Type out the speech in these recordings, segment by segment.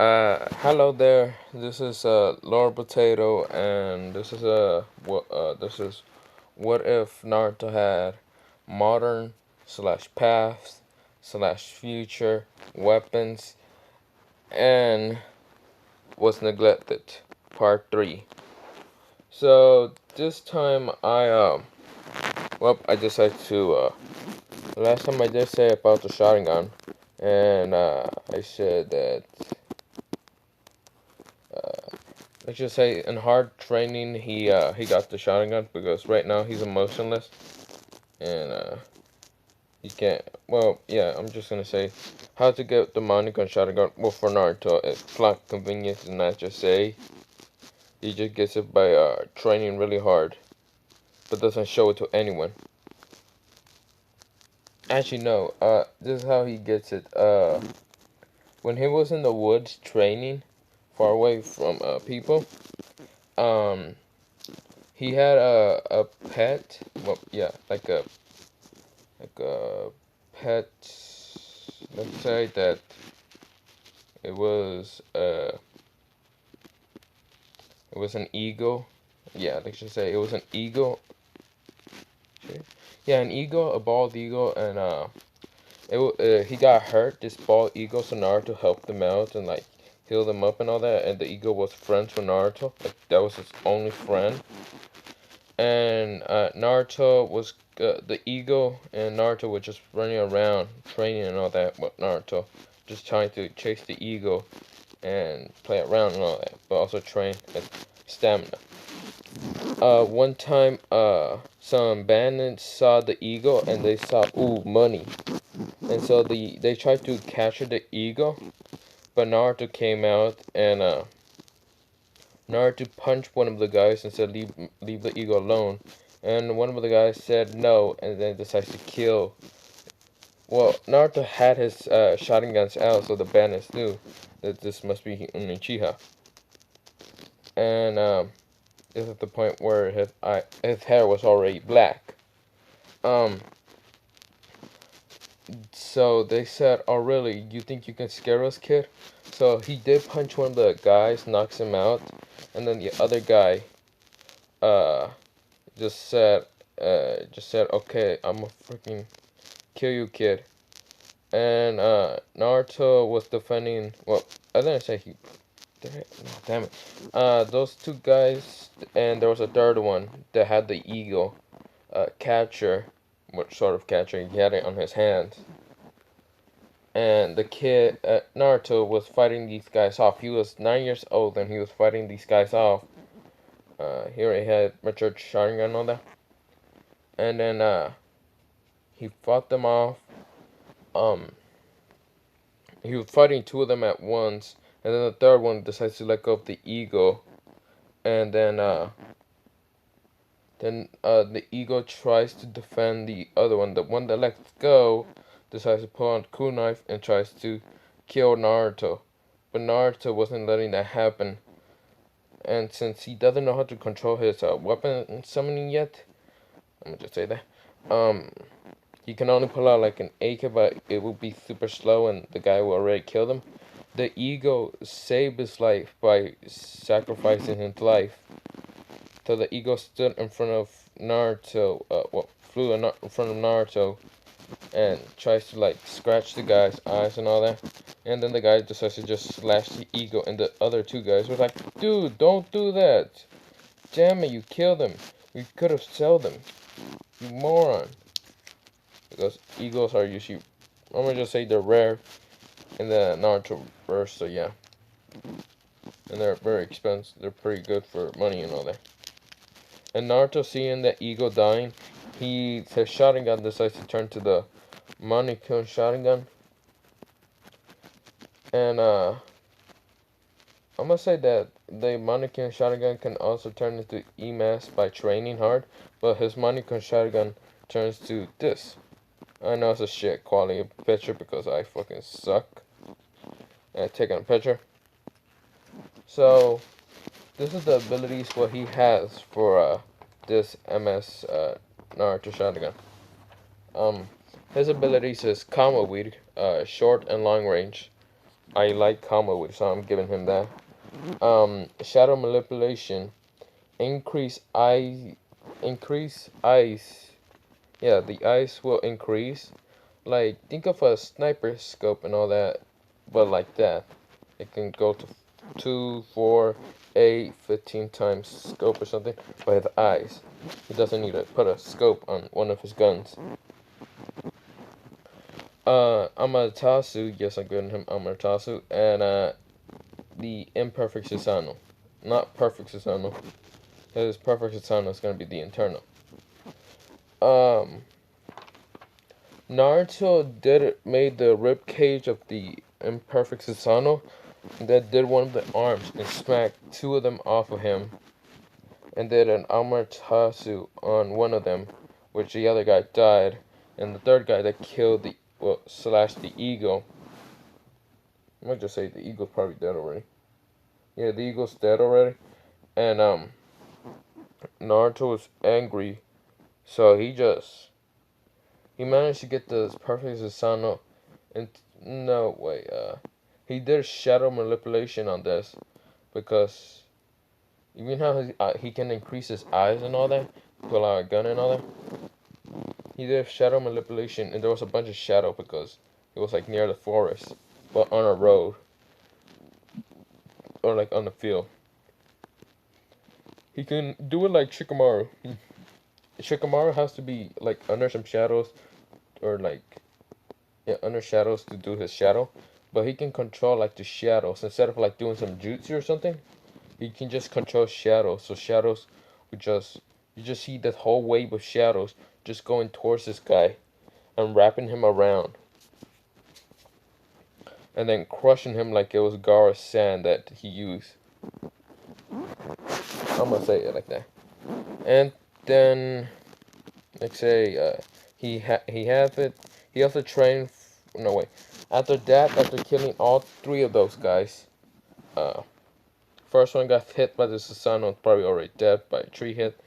Hello there. This is Lord Potato, and this is what if Naruto had modern slash past slash future weapons and was neglected, part 3. So this time I decided to last time I did say about the Sharingan, and I said that let's just say in hard training he got the Sharingan because right now he's emotionless and he can't. Well, yeah, I'm just gonna say how to get the Monica Sharingan. Well, for Naruto, it's plot convenience and not just say he just gets it by training really hard, but doesn't show it to anyone. Actually, no. This is how he gets it. When he was in the woods training, far away from people, um, he had a pet. Well, yeah, like a pet. Let's say that it was it was an eagle. Yeah, let's just say it was an eagle. Yeah, an eagle, a bald eagle, and he got hurt. This bald eagle, so Naruto helped him out and like healed him up and all that. And the eagle was friends with Naruto. Like that was his only friend. And Naruto was the eagle, and Naruto was just running around training and all that. But Naruto just trying to chase the eagle and play around and all that, but also train his stamina. One time, some bandits saw the eagle and they saw money, and so they tried to capture the eagle, but Naruto came out and Naruto punched one of the guys and said leave the eagle alone, and one of the guys said no, and then decides to kill. Well, Naruto had his Sharingans out, so the bandits knew that this must be Uchiha, and this is the point where his hair was already black. Um, so they said, "Oh, really? You think you can scare us, kid?" So he did punch one of the guys, knocks him out, and then the other guy, uh, just said, "Okay, I'm gonna freaking kill you, kid." And Naruto was defending. Well, I didn't say he. No, damn it. Those two guys, and there was a third one that had the eagle catcher. What sort of catcher? He had it on his hands. And the kid, Naruto, was fighting these guys off. He was 9 years old and he was fighting these guys off. Here he had matured Sharingan and all that. And then he fought them off. Um, he was fighting two of them at once. And then the third one decides to let go of the eagle. And then the eagle tries to defend the other one. The one that lets go decides to pull out a kunai and tries to kill Naruto. But Naruto wasn't letting that happen. And since he doesn't know how to control his weapon summoning yet, I'm gonna just say that, he can only pull out like an AK, but it will be super slow and the guy will already kill him. The eagle saved his life by sacrificing his life. So the eagle stood in front of Naruto, flew in front of Naruto and tries to like scratch the guy's eyes and all that. And then the guy decides to just slash the eagle, and the other two guys were like, "Dude, don't do that! Damn it, you killed him. We could have sold them. You moron!" Because eagles are usually, I'm gonna just say they're rare in the Naruto verse. So yeah, and they're very expensive. They're pretty good for money and all that. And Naruto seeing the eagle dying, his Sharingan decides to turn to the Manekyo Sharingan. And I'm gonna say that the Manekyo Sharingan can also turn into EMAS by training hard, but his Manekyo Sharingan turns to this. I know it's a shit quality picture because I fucking suck at taking a picture. So this is the abilities what he has for this MS Naruto Sharingan. His abilities is Kama Weed, short and long range. I like combo, so I'm giving him that. Shadow manipulation, increase ice. Yeah, the ice will increase. Like, think of a sniper scope and all that, but like that. It can go to 2, 4, 8, 15 times scope or something, but with eyes. He doesn't need to put a scope on one of his guns. Amaterasu, yes, I'm giving him Amaterasu, and the imperfect Susanoo. Not perfect Susanoo. His perfect Susanoo is gonna be the internal. Um, Naruto made the rib cage of the imperfect Susanoo, and then did one of the arms and smacked two of them off of him, and did an Amaterasu on one of them, which the other guy died, and the third guy that killed the slashed the eagle. I might just say the eagle's probably dead already. Yeah, the eagle's dead already, and Naruto was angry, so he managed to get the perfect Susanoo, and no way, he did shadow manipulation on this, because even how he can increase his eyes and all that, pull out a gun and all that. He did shadow manipulation, and there was a bunch of shadow because it was like near the forest, but on a road or like on the field. He can do it like Shikamaru. Shikamaru has to be like under some shadows or like under shadows to do his shadow, but he can control like the shadows instead of like doing some jutsu or something. He can just control shadows, so shadows would just you just see that whole wave of shadows just going towards this guy and wrapping him around, and then crushing him like it was Gaara's sand that he used. I'm gonna say it like that. And then, like say, he has it. He also trained. No way. After that, after killing all three of those guys, uh, first one got hit by the Susanoo, probably already dead by a tree hit.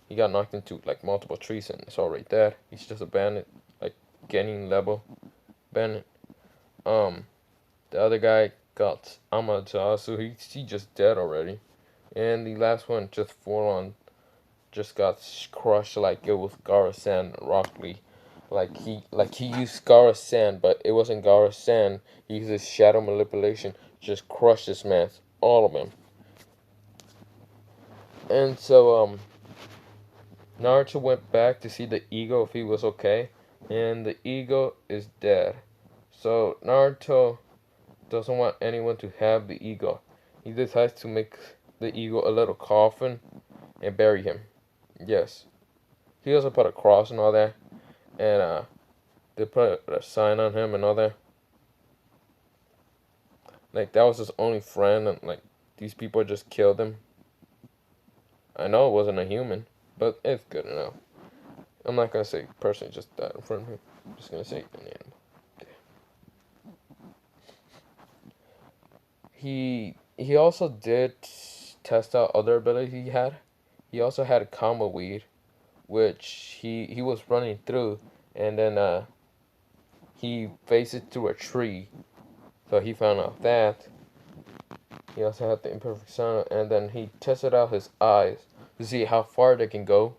He got knocked into like multiple trees and it's already dead. He's just a bandit, like gaining level bandit. The other guy got Amaterasu. He just dead already. And the last one just full on just got crushed like it was Gaara's sand Rock Lee. Like he used Gaara's sand, but it wasn't Gaara's sand. He used his shadow manipulation, just crushed this man, all of them. And so Naruto went back to see the eagle if he was okay, and the eagle is dead. So Naruto doesn't want anyone to have the eagle. He decides to make the eagle a little coffin and bury him. Yes. He also put a cross and all that. And they put a sign on him and all that. Like that was his only friend, and like these people just killed him. I know it wasn't a human, but it's good enough. I'm not gonna say person just died in front of me. I'm just gonna say an animal. He also did test out other abilities he had. He also had a combo weed, which he was running through, and then he faced it through a tree. So he found out that. He also had the imperfect sound, and then he tested out his eyes to see how far they can go,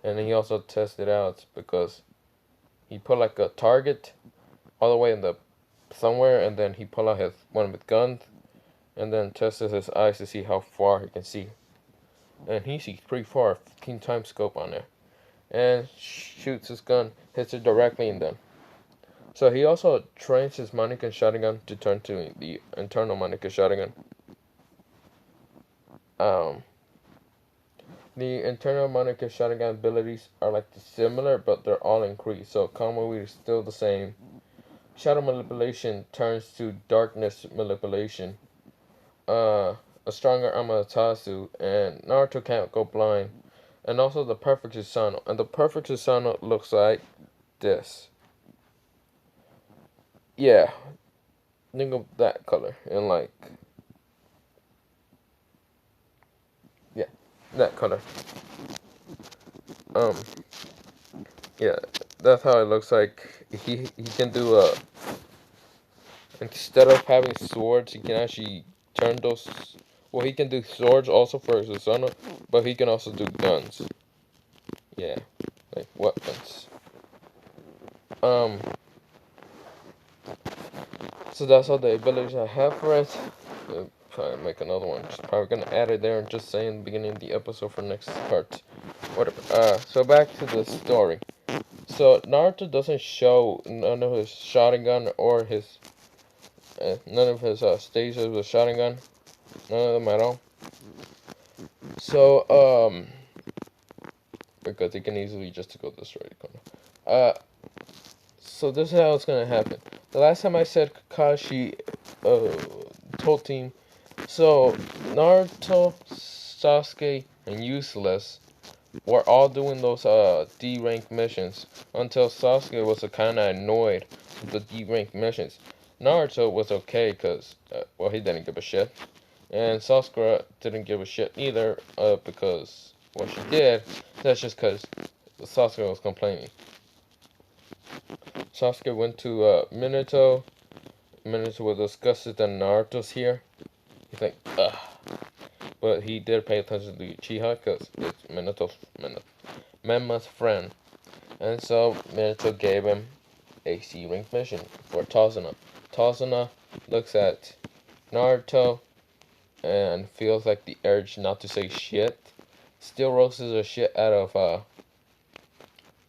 and then he also tested out because he put like a target all the way in the somewhere, and then he pulled out his one with guns, and then tested his eyes to see how far he can see, and he sees pretty far, 15 times scope on there, and shoots his gun, hits it directly in them. So he also trains his Mannequin Shotgun to turn to the internal Mannequin Shotgun. The internal Mannequin Shotgun abilities are like similar, but they're all increased. So combo weed is still the same. Shadow manipulation turns to darkness manipulation. A stronger Amaterasu, and Naruto can't go blind. And also the perfect Susanoo. And the perfect Susanoo looks like this. Yeah, think of that color and like, yeah, that color. Um, yeah, that's how it looks like. He can do instead of having swords, he can actually turn those. Well, he can do swords also for his Susanoo, but he can also do guns. Yeah, like weapons. Um, so that's all the abilities I have for it. Probably make another one. Just probably gonna add it there and just say in the beginning of the episode for next part. Whatever. So back to the story. So Naruto doesn't show none of his Sharingan or his none of his stages with Sharingan, none of them at all. So because he can easily just go this way. So this is how it's gonna happen. The last time I said Kakashi, told team. So Naruto, Sasuke, and Useless were all doing those D rank missions until Sasuke was kind of annoyed with the D rank missions. Naruto was okay because well, he didn't give a shit, and Sasuke didn't give a shit either because what she did. That's just because Sasuke was complaining. Sasuke went to Minato. Minato was disgusted that Naruto's here. He's like, ugh. But he did pay attention to Uchiha because it's Menma's friend. And so Minato gave him a C rank mission for Tazuna. Tazuna looks at Naruto and feels like the urge not to say shit. Still roasts the shit out of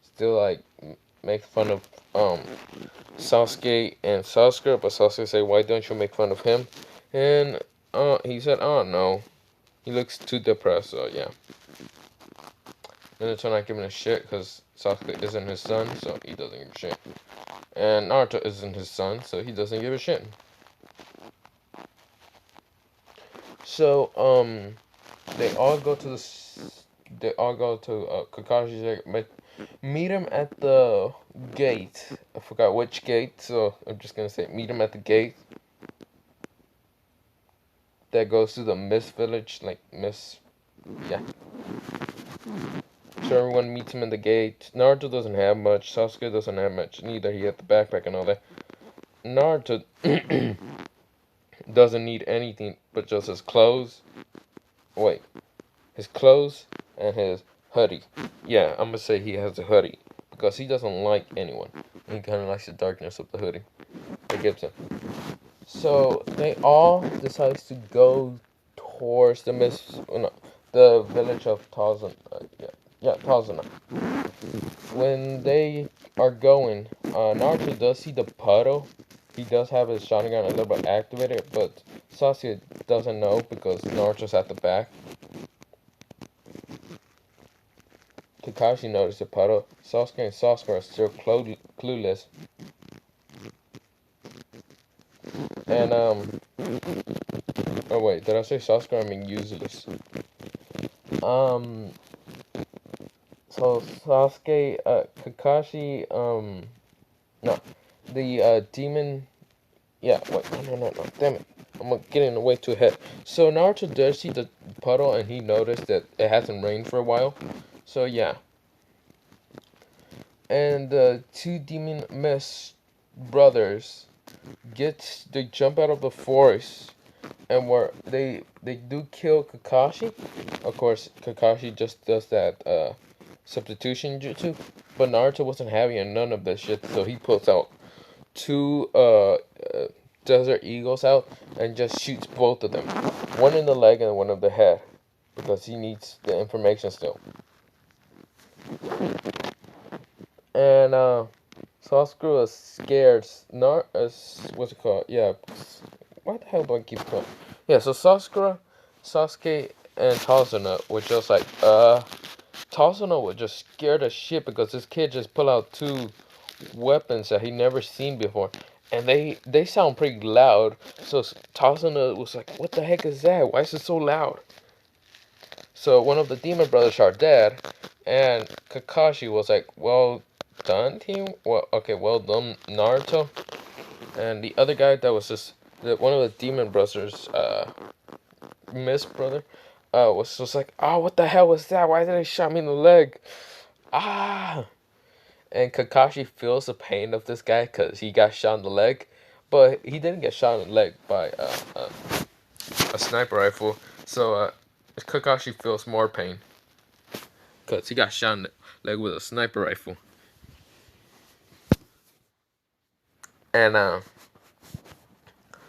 still like makes fun of Sasuke and Sasuke, but Sasuke say, why don't you make fun of him? And he said, oh no, he looks too depressed, so yeah. Minato not giving a shit because Sasuke isn't his son, so he doesn't give a shit. And Naruto isn't his son, so he doesn't give a shit. So they all go to Kakashi's meet him at the gate. I forgot which gate, so I'm just gonna say meet him at the gate that goes to the Mist Village, like Mist, yeah. So everyone meets him in the gate. Naruto doesn't have much. Sasuke doesn't have much. Neither. He had the backpack and all that. Naruto doesn't need anything but just his clothes. Wait, his clothes and his hoodie. Yeah, I'm gonna say he has a hoodie because he doesn't like anyone. He kind of likes the darkness of the hoodie. It gives him. So they all decide to go towards the the village of Tazuna. Tazuna. When they are going, Naruto does see the puddle. He does have his Sharingan a little bit activated, but Sasuke doesn't know because Naruto's at the back. Kakashi noticed the puddle. Sasuke and Sasuke are still clueless. And, oh wait, did I say Sasuke? I mean useless. So Sasuke, Kakashi, no, the demon, yeah, wait, no, damn it, I'm getting way too ahead. So Naruto does see the puddle and he noticed that it hasn't rained for a while, so yeah. And the two demon mist brothers they jump out of the forest and they do kill Kakashi. Of course, Kakashi just does that substitution jutsu, but Naruto wasn't having none of this shit, so he pulls out two desert eagles out and just shoots both of them, one in the leg and one in the head, because he needs the information still. And Sasuke was scared. What's it called? Yeah. What the hell do I keep calling? Yeah. So Sasuke, and Tazuna were just like, Tazuna was just scared as shit because this kid just pulled out two weapons that he never seen before, and they sound pretty loud. So Tazuna was like, "What the heck is that? Why is it so loud?" So one of the demon brothers are dead, and Kakashi was like, "Well done, team. Well, okay, well done, Naruto." And the other guy that was just one of the demon brothers, Miss brother, was just like, "Oh, what the hell was that? Why did they shot me in the leg? Ah!" And Kakashi feels the pain of this guy because he got shot in the leg, but he didn't get shot in the leg by a sniper rifle. So Kakashi feels more pain because he got shot in the leg with a sniper rifle. And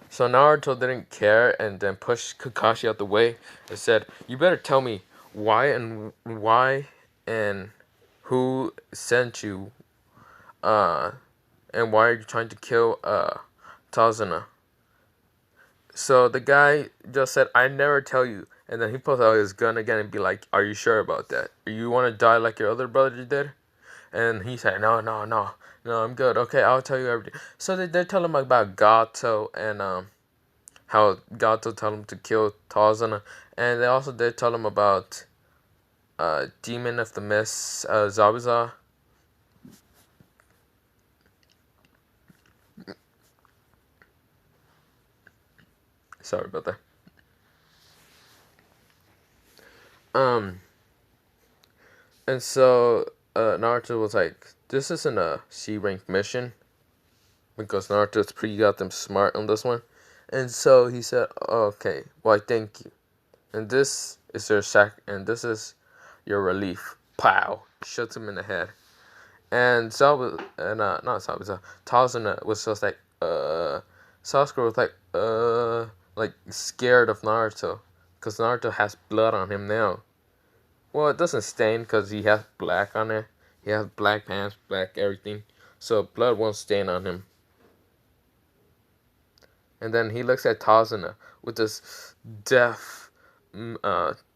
so Naruto didn't care and then pushed Kakashi out the way and said, "You better tell me why and who sent you, uh, and why are you trying to kill Tazuna?" So the guy just said, "I never tell you." And then he pulls out his gun again and be like, "Are you sure about that? You want to die like your other brother did?" And he said, "No, no, no, no, I'm good. Okay, I'll tell you everything." So they tell him about Gato and how Gato told him to kill Tazuna, and they also did tell him about Demon of the Mist, Zabuza. Sorry about that. And so Naruto was like, "This isn't a C rank mission," because Naruto's pretty goddamn smart on this one. And so he said, "Okay, why thank you. And this is and this is your relief." Pow! Shoots him in the head. And not Zabuza, Tazuna was just Sasuke was like scared of Naruto, because Naruto has blood on him now. Well, it doesn't stain because he has black on it. He has black pants, black everything, so blood won't stain on him. And then he looks at Tazuna with this death,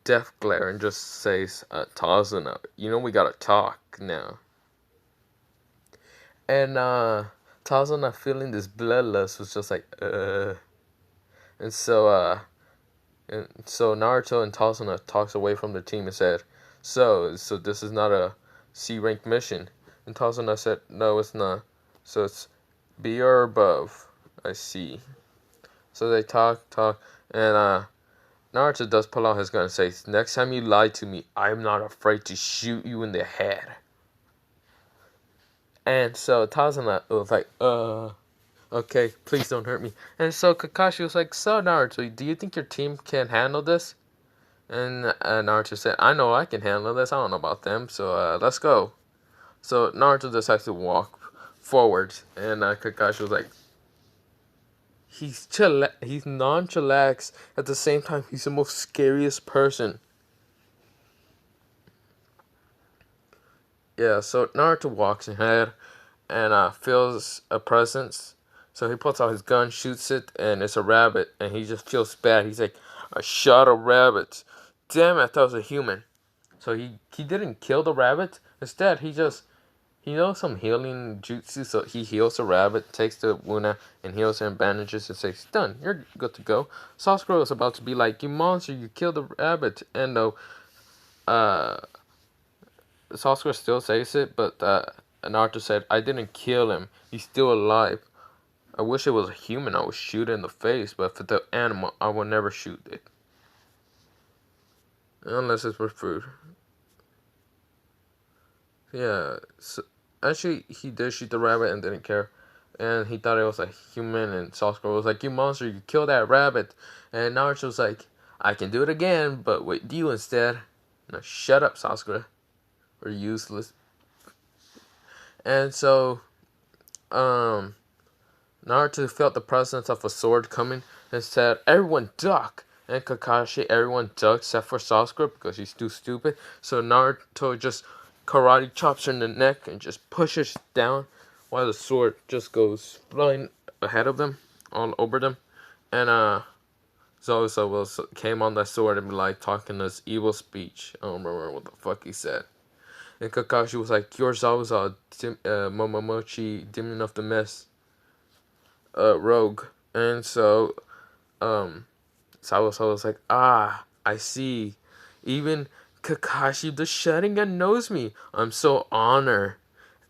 death glare and just says, "Tazuna, you know we gotta talk now." And Tazuna feeling this bloodlust was just like, And so Naruto and Tazuna talks away from the team and said, so this is not a C rank mission." And Tazuna said, "No, it's not. So it's B or above." "I see." So they talk, and Naruto does pull out his gun and says, "Next time you lie to me, I'm not afraid to shoot you in the head." And so Tazuna was like, "Okay, please don't hurt me." And so Kakashi was like, "So Naruto, do you think your team can handle this?" And Naruto said, "I know I can handle this. I don't know about them. So let's go." So Naruto decides to walk forward, and Kakashi was like, he's nonchalant. At the same time, he's the most scariest person. Yeah, so Naruto walks ahead and feels a presence. So he puts out his gun, shoots it, and it's a rabbit, and he just feels bad. He's like, "I shot a rabbit. Damn it, I thought it was a human." So he didn't kill the rabbit. Instead, he knows some healing jutsu, so he heals the rabbit, takes the wound out, and heals him, bandages, and says, "Done, you're good to go." Sasuke was about to be like, "You monster, you killed the rabbit." And uh, Sasuke still says it, but Naruto said, "I didn't kill him. He's still alive. I wish it was a human, I would shoot it in the face, but for the animal, I will never shoot it. Unless it's for food." Yeah, so, actually, he did shoot the rabbit and didn't care. And he thought it was a human, and Sasuke was like, "You monster, you killed that rabbit." And Naruto was like, "I can do it again, but with you instead." "Now shut up, Sasuke. We're useless." And so, Naruto felt the presence of a sword coming and said, "Everyone duck!" And Kakashi, everyone ducks except for Sasuke because he's too stupid. So Naruto just karate chops her in the neck and just pushes down while the sword just goes flying ahead of them, all over them. And Zozo came on that sword and be like talking this evil speech. I don't remember what the fuck he said. And Kakashi was like, "You're Zabuza, Momomochi, Demon of the Mist, Rogue." And so, Zabuza was like, "Ah, I see. Even Kakashi the Sharingan knows me. I'm so honored."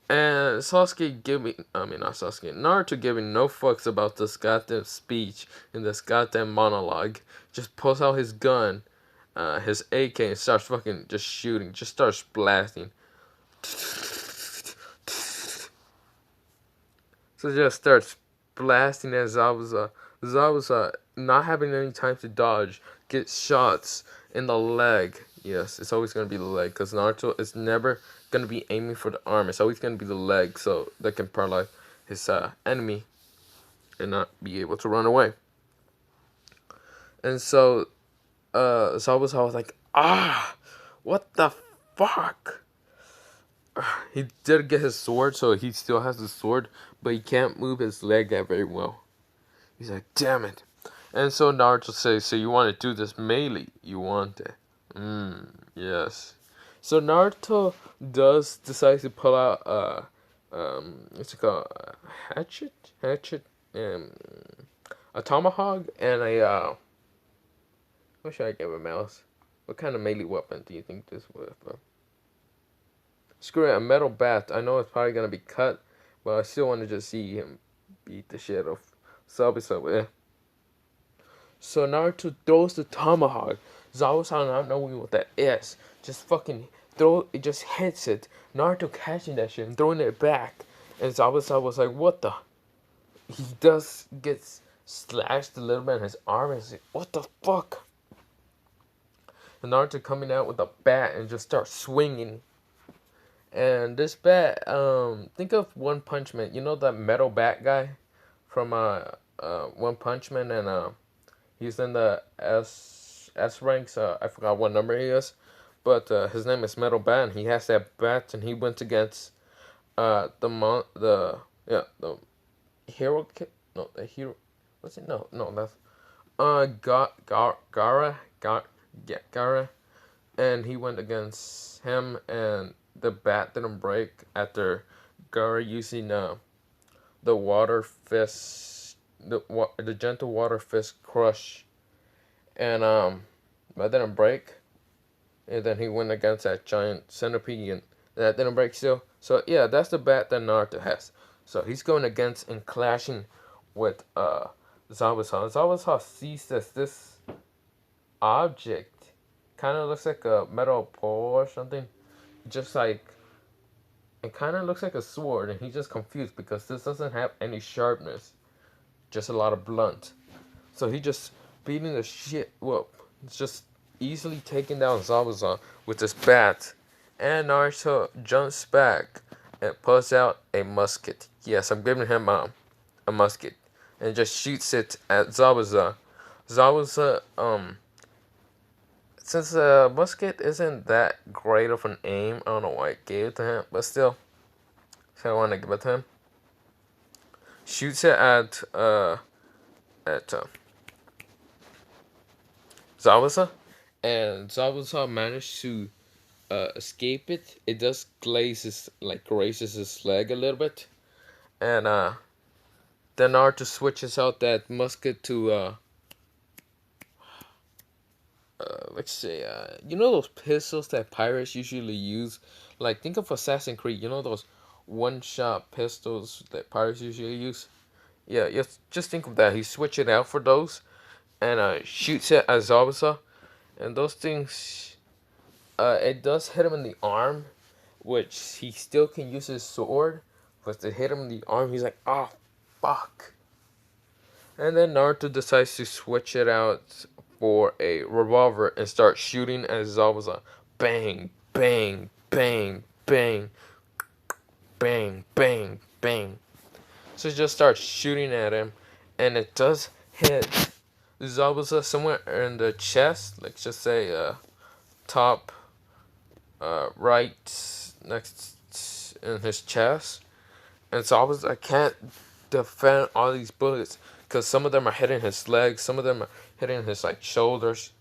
And not Sasuke, Naruto giving no fucks about this goddamn speech in this goddamn monologue. Just pulls out his gun, his AK, and starts fucking just shooting. Just starts blasting. So just starts blasting at Zabuza. Zabuza, not having any time to dodge, gets shots in the leg. Yes, it's always going to be the leg, because Naruto is never going to be aiming for the arm. It's always going to be the leg, so they can paralyze his enemy and not be able to run away. And so Zabuza was like, what the fuck? He did get his sword, so he still has the sword, but he can't move his leg that very well. He's like, damn it. And so Naruto says, so you want to do this melee? You want it? Yes. So Naruto does decide to pull out what's it called? Hatchet, a tomahawk, and a what should I give a mouse? What kind of melee weapon do you think this was? Screw it, a metal bat. I know it's probably gonna be cut, but I still want to just see him beat the shit of Zabuza. So Naruto throws the tomahawk. Zabuza not knowing what that is, just fucking it just hits it. Naruto catching that shit and throwing it back, and Zabuza was like, "What the?" He does gets slashed a little bit in his arm, and he's like, "What the fuck?" And Naruto coming out with a bat and just starts swinging. And this bat, think of One Punch Man. You know that metal bat guy from One Punch Man, and he's in the S ranks. I forgot what number he is, but his name is Metal Bat, and he has that bat, and he went against the hero kid. No, the hero. What's it? No, that's Gara, and he went against him, and the bat didn't break after Gara using the water fist, the gentle water fist crush, and that didn't break, and then he went against that giant centipede, and that didn't break still. So yeah, that's the bat that Naruto has. So he's going against and clashing with Zabuza. Zabuza sees this object kind of looks like a metal pole or something, just like it kind of looks like a sword, and he's just confused because this doesn't have any sharpness, just a lot of blunt. So he just beating the shit. Well, it's just easily taking down Zabuza with this bat, and Naruto jumps back and pulls out a musket. Yes, I'm giving him a musket, and just shoots it at Zabuza. Zabuza, since the musket isn't that great of an aim, I don't know why I gave it to him, but still, so I want to give it to him. Shoots it at Zabuza, and Zabuza managed to escape it. It does grazes his leg a little bit, and then Naruto switches out that musket to let's say, you know those pistols that pirates usually use? Like, think of Assassin's Creed. You know those one-shot pistols that pirates usually use? Yeah, just think of that. He switched it out for those, and shoots it at Zabuza. And those things, it does hit him in the arm, which he still can use his sword, but to hit him in the arm, he's like, oh, fuck. And then Naruto decides to switch it out for a revolver and start shooting at Zabuza. Bang, bang, bang, bang, bang, bang, bang. So he just starts shooting at him, and it does hit Zabuza somewhere in the chest. Let's just say top right next in his chest. And Zabuza can't defend all these bullets, because some of them are hitting his legs, some of them are hitting his shoulders.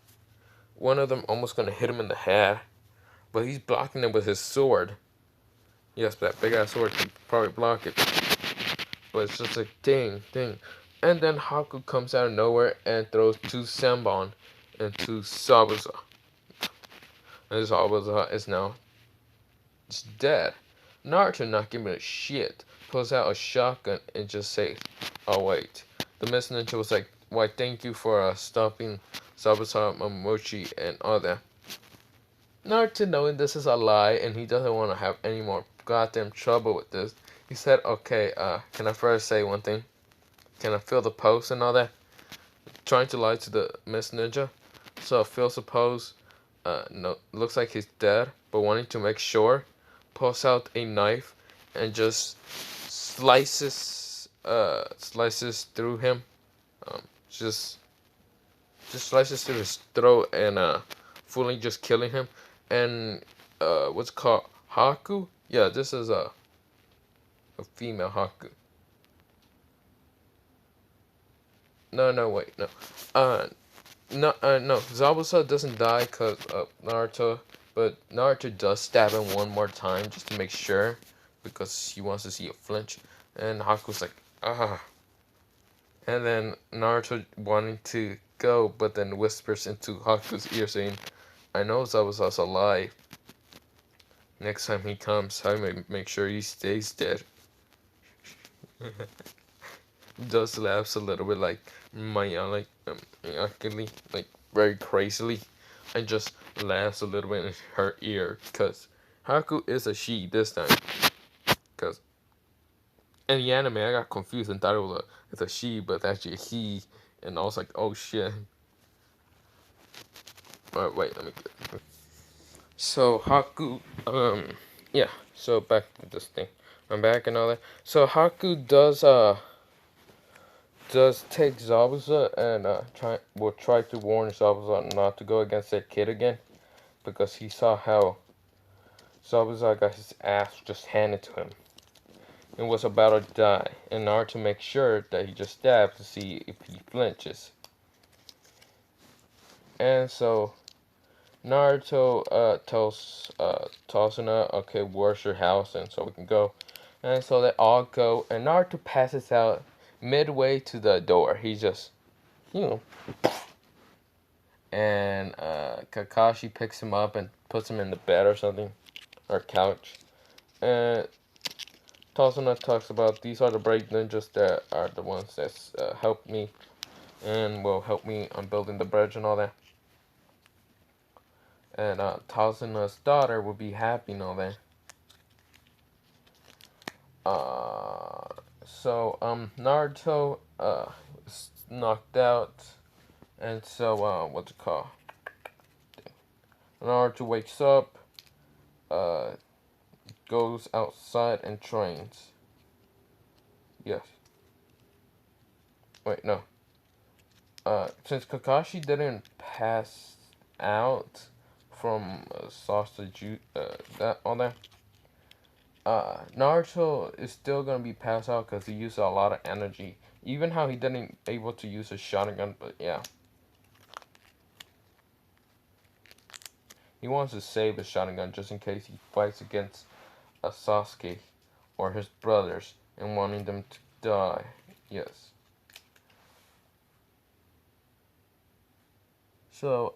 One of them almost gonna hit him in the head, but he's blocking it with his sword. Yes, that big ass sword can probably block it, but it's just like ding, ding. And then Haku comes out of nowhere and throws two Senbon into Zabuza. And Zabuza is now just dead. Naruto, not giving a shit, pulls out a shotgun and just says, oh wait. The Mist Ninja was like, why, thank you for stopping Zabuza, Momochi, and all that. Naruto, knowing this is a lie and he doesn't want to have any more goddamn trouble with this, he said, okay, can I first say one thing? Can I feel the pose and all that? Trying to lie to the Miss Ninja. So feels the pose. No, looks like he's dead, but wanting to make sure, pulls out a knife and just slices through him. Um, just slices through his throat and fully just killing him. And what's it called, Haku? Yeah, this is a female Haku. No, wait, no. No. Zabuza doesn't die because of Naruto, but Naruto does stab him one more time just to make sure, because he wants to see a flinch. And Haku's like, ah. And then Naruto wanting to go, but then whispers into Haku's ear saying, I know Zabuza's alive. Next time he comes, I may make sure he stays dead. Just laughs a little bit like maniacally, like very crazily, and just laughs a little bit in her ear, cause Haku is a she this time. Cause in the anime I got confused and thought it's a she, but it's actually a he, and I was like, oh shit. Alright, wait, let me get. So Haku, yeah. So back to this thing. I'm back and all that. So Haku does take Zabuza and will try to warn Zabuza not to go against that kid again, because he saw how Zabuza got his ass just handed to him and was about to die, in order to make sure that he just stabs to see if he flinches. And so Naruto tells Tazuna, okay, where's your house, and so we can go. And so they all go, and Naruto passes out midway to the door. He's just, you know, and Kakashi picks him up and puts him in the bed or something, or couch. And Tazuna talks about, these are the brave ninjas that are the ones that helped me and will help me on building the bridge and all that. And Tazuna's daughter will be happy and all that. Naruto is knocked out, and so what's it called? Naruto wakes up, goes outside and trains. Yes. Wait, no. Since Kakashi didn't pass out from sausage, that all that, Naruto is still gonna be passed out because he used a lot of energy. Even how he didn't able to use his shotgun, but yeah. He wants to save his shotgun just in case he fights against a Sasuke or his brothers and wanting them to die. Yes. So,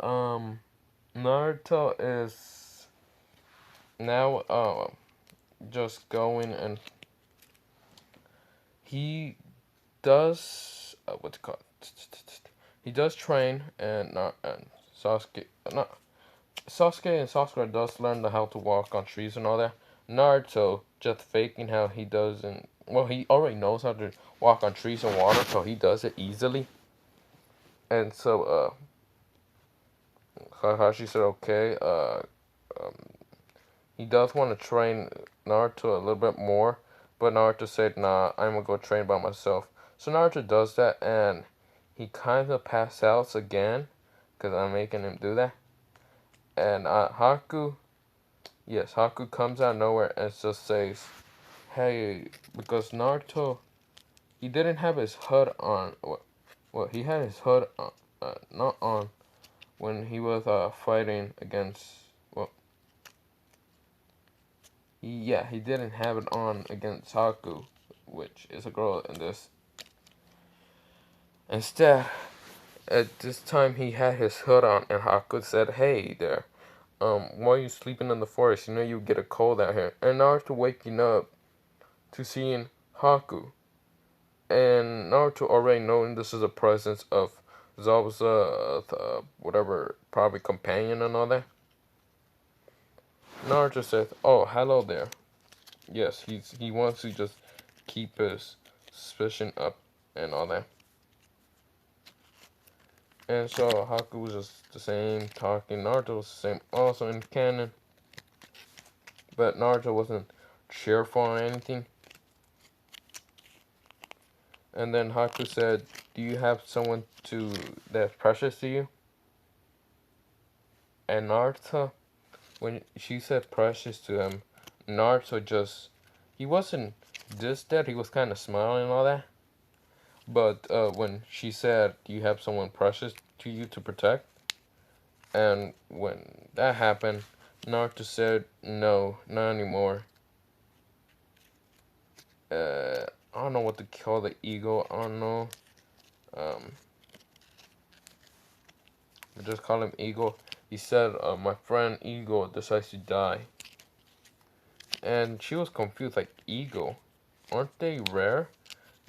Naruto is now, just going, and he does, what's it called? He does train, and Sasuke, not Sasuke and Sakura does learn how to walk on trees and all that. Naruto just faking how he doesn't. Well, he already knows how to walk on trees and water, so he does it easily. And so, Kakashi said, okay, um, he does want to train Naruto a little bit more, but Naruto said, nah, I'm gonna go train by myself. So Naruto does that, and he kind of passes out again, because I'm making him do that. And Haku comes out of nowhere and just says, hey, because Naruto, he didn't have his hood on. Well, he had his hood on, not on when he was fighting against. Well, he didn't have it on against Haku, which is a girl in this. Instead, at this time, he had his hood on, and Haku said, hey there. Why are you sleeping in the forest? You know you get a cold out here. And Naruto waking up to seeing Haku. And Naruto already knowing this is a presence of Zabuza, whatever, probably companion and all that. Naruto says, oh, hello there. Yes, he wants to just keep his suspicion up. and all that. And so Haku was just the same talking. Naruto was the same also in canon. But Naruto wasn't cheerful or anything. And then Haku said, "Do you have someone that's precious to you?" And Naruto, when she said precious to him, Naruto he wasn't just dead, he was kind of smiling and all that. But when she said, "Do you have someone precious to you to protect?" And when that happened, Naruto said, "No, not anymore." I don't know what to call the ego. I don't know. Um, I just call him Ego. He said, "My friend Ego decides to die," and she was confused, like, Ego, aren't they rare?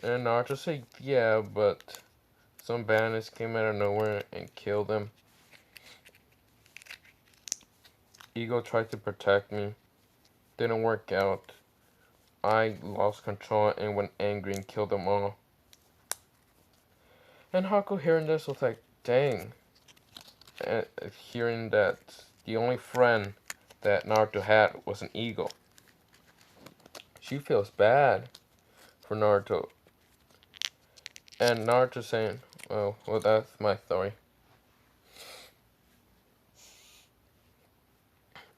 And Naruto said, "Yeah, but some bandits came out of nowhere and killed them. Ego tried to protect me, didn't work out. I lost control and went angry and killed them all." And Haku hearing this was like, dang. And hearing that the only friend that Naruto had was an Ego. She feels bad for Naruto. And Naruto saying, well, that's my story.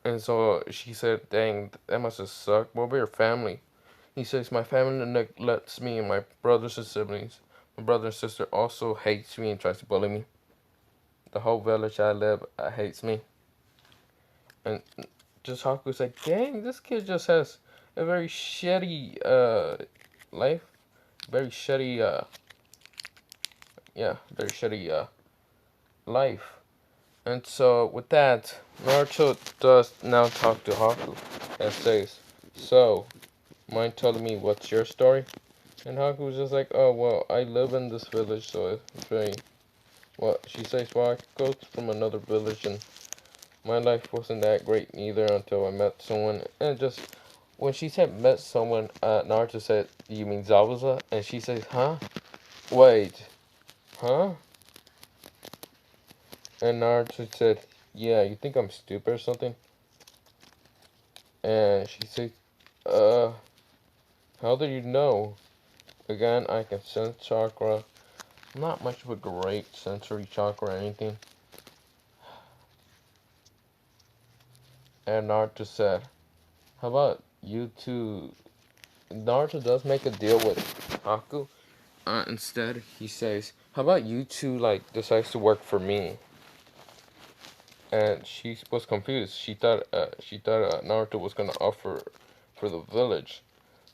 And so she said, dang, that must have sucked. What about your family? He says, my family neglects me and my brothers and siblings. My brother and sister also hates me and tries to bully me. The whole village I live hates me. And just Haku's like, dang, this kid just has a very shitty life. Very shitty, very shitty life. And so with that, Naruto does now talk to Haku and says, "So, mind telling me what's your story?" And Haku's just like, "Oh well, I live in this village, so it's very." Well, she says, "Well, I go from another village, and my life wasn't that great neither until I met someone." And just when she said met someone, Naruto said, "You mean Zabuza?" And she says, "Huh? Wait, huh?" And Naruto said, "Yeah, you think I'm stupid or something?" And she said, "Uh, how do you know?" Again, I can sense chakra. Not much of a great sensory chakra or anything. And Naruto said, "How about you two?" Naruto does make a deal with Haku. Instead, he says, "How about you two, like, decides to work for me?" And she was confused. She thought Naruto was gonna offer for the village.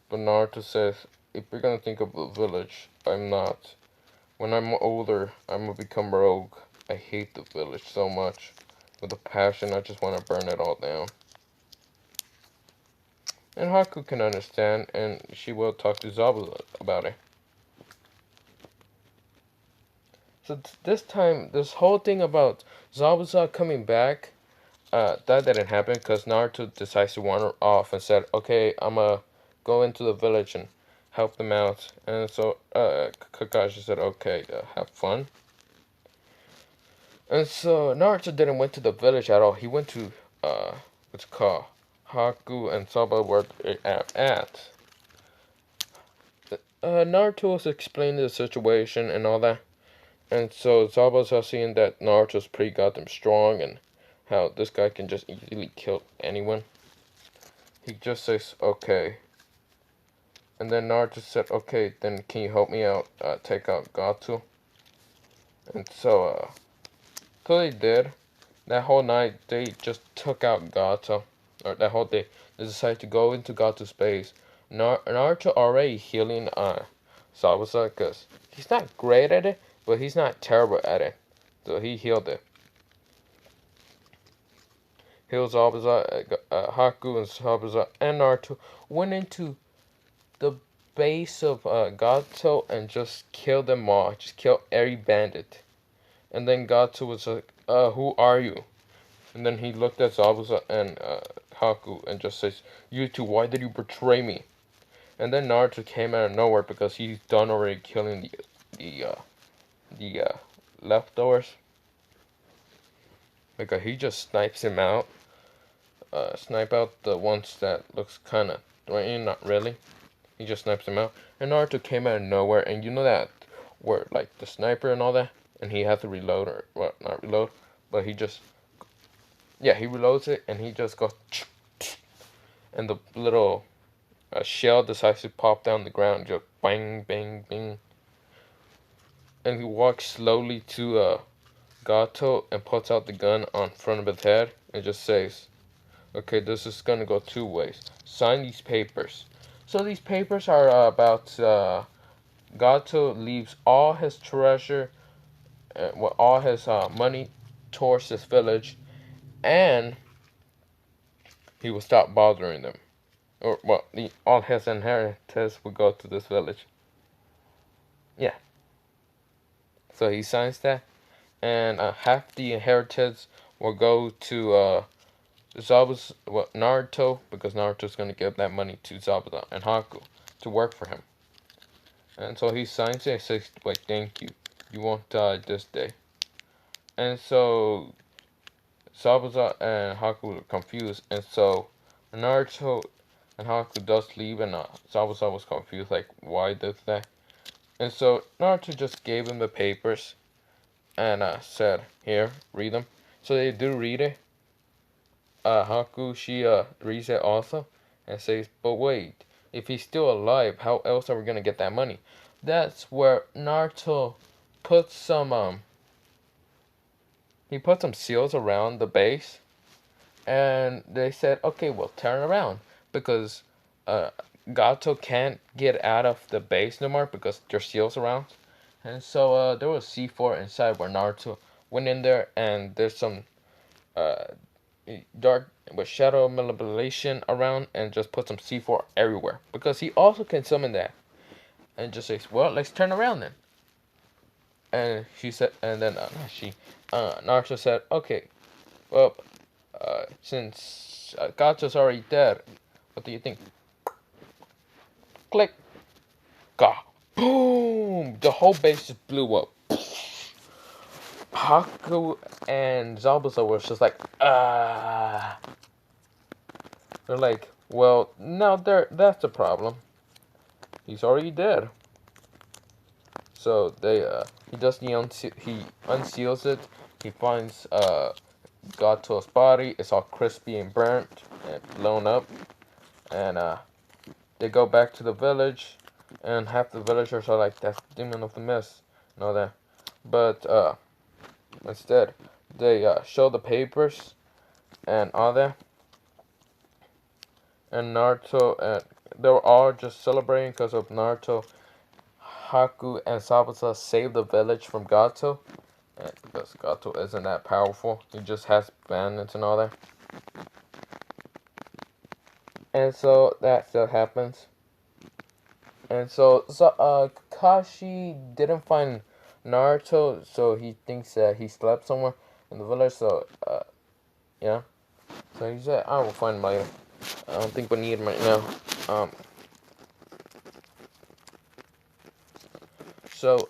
But Naruto says, "If you're gonna think of the village, I'm not. When I'm older, I'm gonna become rogue. I hate the village so much. With a passion, I just want to burn it all down." And Haku can understand, and she will talk to Zabuza about it. So this time, this whole thing about Zabuza coming back, that didn't happen because Naruto decides to wander off and said, "Okay, I'm gonna go into the village and help them out." And so Kakashi said, "Okay, have fun." And so Naruto didn't went to the village at all. He went to what's it called, Haku and Saba were at. Naruto was explaining the situation and all that. And so Saba's seeing that Naruto's pretty goddamn strong and how this guy can just easily kill anyone. He just says, "Okay." And then Naruto said, "Okay, then can you help me out, take out Gato?" And so they did. That whole night, they just took out Gato. Or that whole day, they decided to go into Gato's base. Naruto already healing Sabusa, because he's not great at it, but he's not terrible at it. So he healed it. Healed Zabuza, Haku and Sabuza and Naruto went into the base of Gato and just killed them all. Just killed every bandit. And then Gato was like, "Who are you?" And then he looked at Zabuza and Haku and just says, "You two, why did you betray me?" And then Naruto came out of nowhere because he's done already killing the leftovers. Because he just snipes him out. Snipe out the ones that looks kind of threatening, not really. He just snipes him out. And Naruto came out of nowhere, and you know that where like the sniper and all that, and he has to reload, or well, not reload, but he just, yeah, he reloads it, and he just goes, and the little shell decides to pop down the ground, just bang, bang, bang, and he walks slowly to Gato and puts out the gun on front of his head and just says, okay, this is gonna go two ways. Sign these papers. So these papers are about Gato leaves all his treasure, well, all his money towards this village, and he will stop bothering them. Or, well, all his inheritance will go to this village. Yeah. So he signs that, and half the inheritance will go to Zabuza, well, Naruto, because Naruto's gonna give that money to Zabuza and Haku to work for him. And so he signs it and says, wait, thank you. You won't die this day. And so Zabuza and Haku are confused. And so Naruto and Haku does leave, and Zabuza was confused, like, why does that? And so Naruto just gave him the papers and said, here, read them. So they do read it. Haku, she reads it also and says, but wait, if he's still alive, how else are we gonna get that money? That's where Naruto puts some he put some seals around the base, and they said, okay, well, turn around, because Gato can't get out of the base no more because there's seals around. And so there was C4 inside where Naruto went in there, and there's some uh, dark with shadow manipulation around, and just put some C4 everywhere because he also can summon that, and just says, well, let's turn around then. And she said, and then Naruto said, okay, well, since Gato's already dead, what do you think? Click, ga, boom! The whole base just blew up. Haku and Zabuza was just like, ah. They're like, well, now that's the problem. He's already dead. So he does he unseals it. He finds Gato's body. It's all crispy and burnt and blown up. And they go back to the village, and half the villagers are like, that's the demon of the mist and all that. But instead, they show the papers and all that. And Naruto, and they were all just celebrating because of Naruto. Haku and Zabuza saved the village from Gato. And because Gato isn't that powerful. He just has bandits and all that. And so that still happens. And so Kakashi didn't find Naruto, so he thinks that he slept somewhere in the village. So yeah. So he said, I will find him later. I don't think we need him right now. So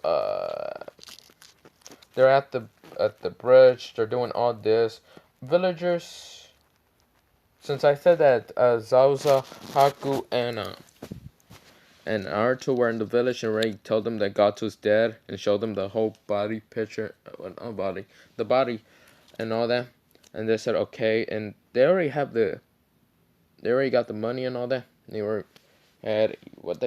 they're at the bridge. They're doing all this. Villagers. Since I said that Zabuza, Haku, and Naruto were in the village and already told them that Gato's dead and showed them the whole body picture, not body, the body, and all that. And they said okay, and they already got the money and all that. They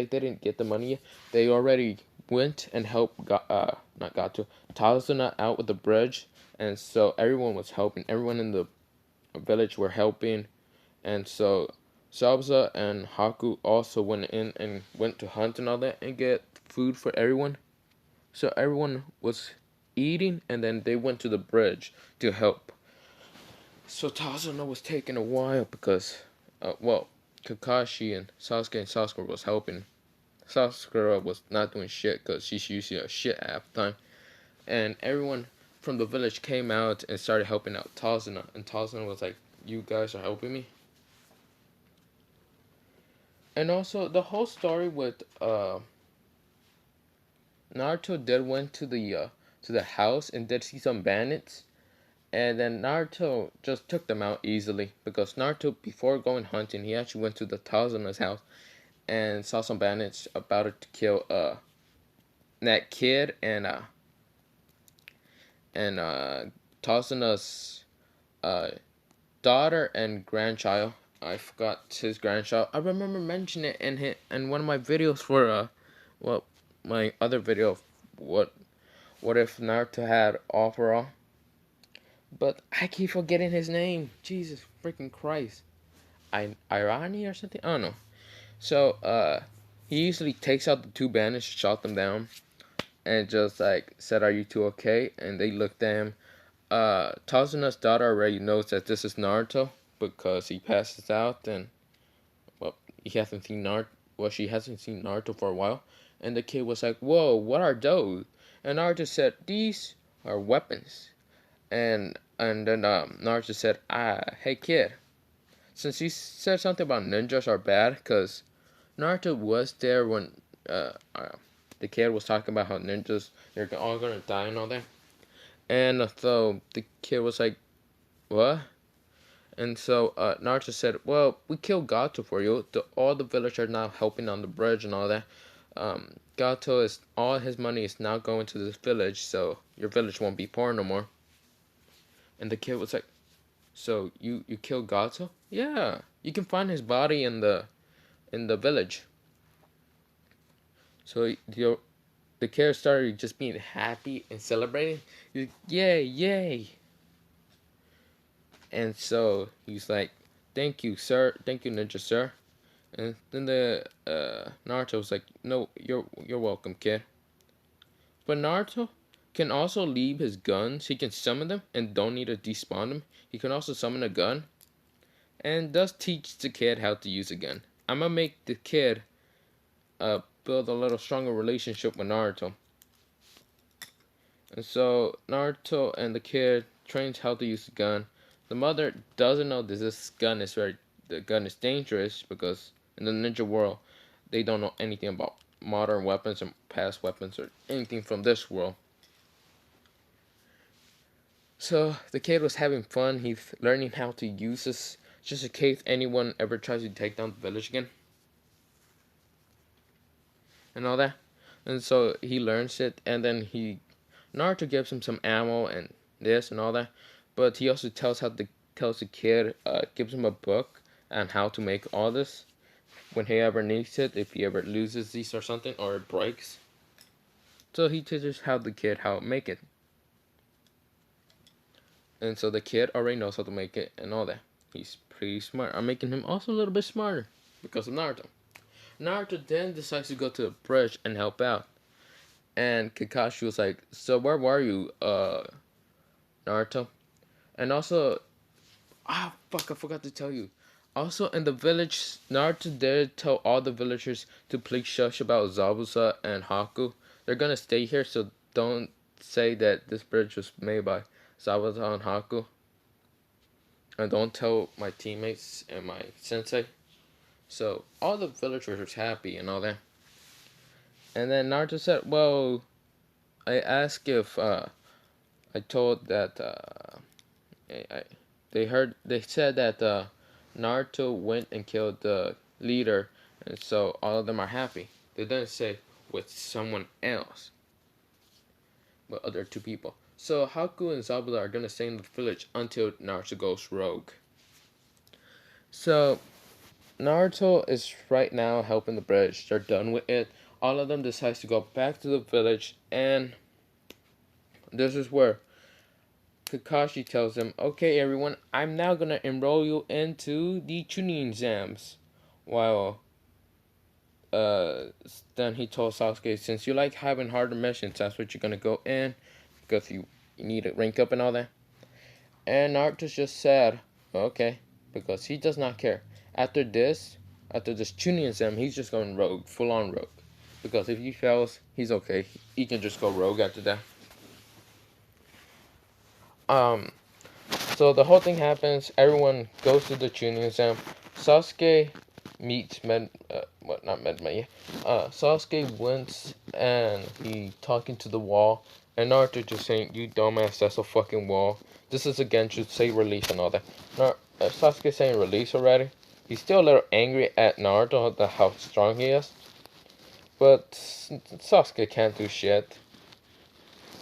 didn't get the money yet. They already went and helped not Gato, Tazuna out with the bridge, and so everyone was helping. Everyone in the village were helping, and so Zabuza and Haku also went in and went to hunt and all that and get food for everyone. So everyone was eating, and then they went to the bridge to help. So Tazuna was taking a while because, Kakashi and Sasuke was helping. Sasuke was not doing shit because she's usually a shit half the time. And everyone from the village came out and started helping out Tazuna. And Tazuna was like, you guys are helping me? And also the whole story with Naruto did went to the house and did see some bandits, and then Naruto just took them out easily because Naruto before going hunting he actually went to the Tazuna's house and saw some bandits about to kill that kid and Tazuna's uh daughter and grandchild. I forgot his grandchild. I remember mentioning it in one of my videos for well, my other video of what if Naruto had overall. But I keep forgetting his name. Jesus freaking Christ. Irani or something? I don't know. So he usually takes out the two bandits, shot them down, and just like said, "Are you two okay?" And they looked at him. Tazuna's daughter already knows that this is Naruto because he passes out and well, he hasn't seen Naruto. Well, she hasn't seen Naruto for a while, and the kid was like, "Whoa, what are those?" And Naruto said, "These are weapons." And then Naruto said, hey kid, since you said something about ninjas are bad, because Naruto was there when the kid was talking about how ninjas they're all gonna die and all that, and so the kid was like, what? And so Naruto said, well, we killed Gato for you. All the villagers are now helping on the bridge and all that. Gato is all his money is now going to this village, so your village won't be poor no more. And the kid was like, so you killed Gato? Yeah, you can find his body in the village. So the kid started just being happy and celebrating. He's like, yay, yay! And so he's like, thank you, sir. Thank you, ninja sir. And then the Naruto was like, no, you're welcome, kid. But Naruto can also leave his guns. He can summon them and don't need to despawn them. He can also summon a gun and does teach the kid how to use a gun. I'm gonna make the kid build a little stronger relationship with Naruto. And so Naruto and the kid trains how to use the gun. The mother doesn't know that the gun is dangerous because in the ninja world they don't know anything about modern weapons and past weapons or anything from this world. So the kid was having fun. He's learning how to use this just in case anyone ever tries to take down the village again. And all that. And so he learns it, and then Naruto gives him some ammo and this and all that. But he also tells the kid, gives him a book on how to make all this when he ever needs it, if he ever loses these or something, or it breaks. So he teaches the kid how to make it. And so the kid already knows how to make it and all that. He's pretty smart. I'm making him also a little bit smarter because of Naruto. Naruto then decides to go to the bridge and help out. And Kakashi was like, so where were you, Naruto? And also, I forgot to tell you. Also, in the village, Naruto did tell all the villagers to please shush about Zabuza and Haku. They're gonna stay here, so don't say that this bridge was made by Zabuza and Haku. And don't tell my teammates and my sensei. So, all the villagers were happy and all that. And then Naruto said, well, I asked if, I told that, they said that, Naruto went and killed the leader, and so all of them are happy. They didn't say with someone else, but other two people. So Haku and Zabuza are gonna stay in the village until Naruto goes rogue. So Naruto is right now helping the bridge. They're done with it. All of them decides to go back to the village, and this is where Kakashi tells them, okay everyone, I'm now gonna enroll you into the Chunin exams. While then he told Sasuke, since you like having harder missions, that's what you're gonna go in, because you need to rank up and all that. And Naruto's just said, okay, because he does not care. After this Chunin exam, he's just going rogue, full on rogue. Because if he fails, he's okay. He can just go rogue after that. So the whole thing happens. Everyone goes to the Chunin exam. Sasuke meets not Medma, yeah. Sasuke went and he talking to the wall, and Naruto just saying, "You dumbass, that's a fucking wall. This is again should say release and all that." Sasuke saying release already. He's still a little angry at Naruto at how strong he is, but Sasuke can't do shit.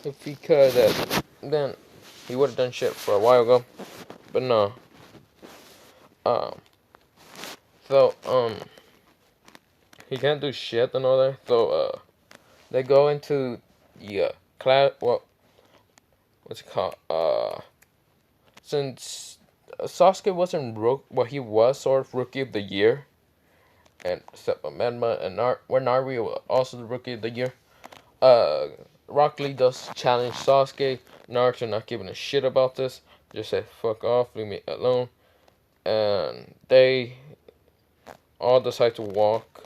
If he could, then he would have done shit for a while ago. But no. Um. So he can't do shit and all that. So they go into the class. What's it called? Since Sasuke wasn't he was sort of rookie of the year, and except Menma and Naruto were also the rookie of the year. Rock Lee does challenge Sasuke. Naruto not giving a shit about this. Just said fuck off, leave me alone. And they all decide to walk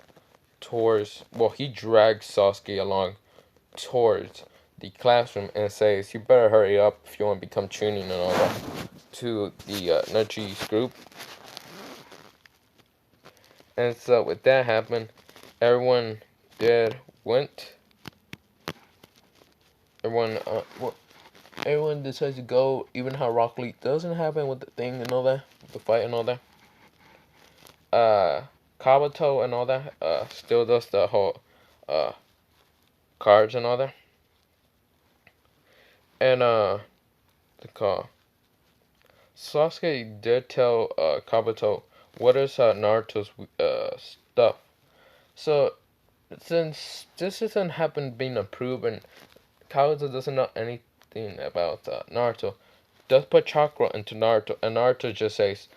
towards. Well, he drags Sasuke along towards the classroom and says, "You better hurry up if you want to become Chunin and all that." To the Neji's group. And so with that happened, everyone did went. Everyone decides to go. Even how Rock Lee doesn't happen with the thing and all that, the fight and all that. Kabuto and all that. Still does the whole cards and all that. And the call. Sasuke did tell Kabuto what is Naruto's stuff. So since this hasn't happened being approved and Kabuto doesn't know anything about Naruto, does put chakra into Naruto, and Naruto just says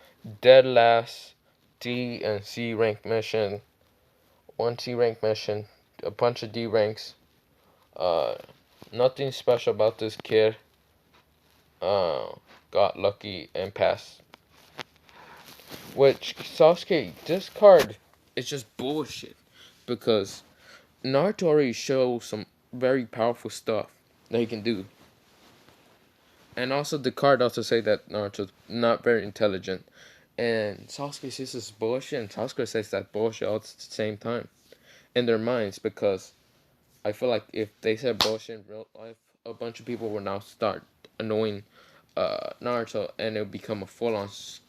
dead last D and C rank mission, 1 C rank mission, a bunch of D ranks. Nothing special about this kid. Got lucky and passed. Which Sasuke, this card is just bullshit because Naruto already shows some very powerful stuff that he can do. And also the card also say that Naruto's not very intelligent. And Sasuke says this is bullshit, and Sasuke says that bullshit all at the same time. In their minds, because I feel like if they said bullshit in real life, a bunch of people will now start annoying Naruto, and it'll become a full-on test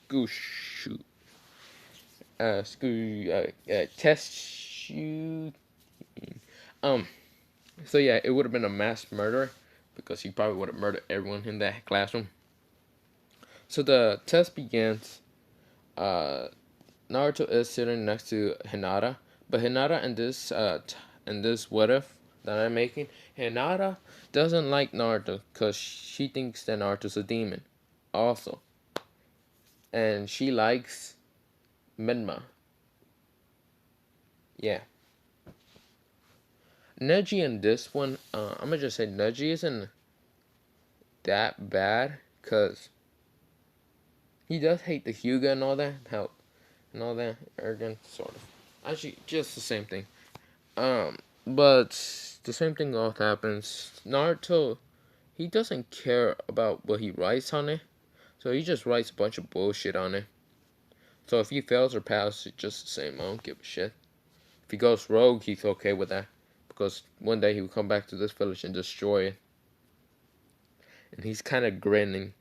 shoot. So yeah, it would have been a mass murder because he probably would have murdered everyone in that classroom. So the test begins. Naruto is sitting next to Hinata, but Hinata in this what if that I'm making, Hinata doesn't like Naruto because she thinks that Naruto's a demon, also, and she likes Menma. Yeah. Neji in this one, I'm gonna just say Neji isn't that bad because he does hate the Hyuga and all that, help and all that, arrogant sort of. Actually, just the same thing. But the same thing all happens. Naruto, he doesn't care about what he writes on it, so he just writes a bunch of bullshit on it. So if he fails or passes, it's just the same. I don't give a shit. If he goes rogue, he's okay with that. Because one day he will come back to this village and destroy it. And he's kind of grinning,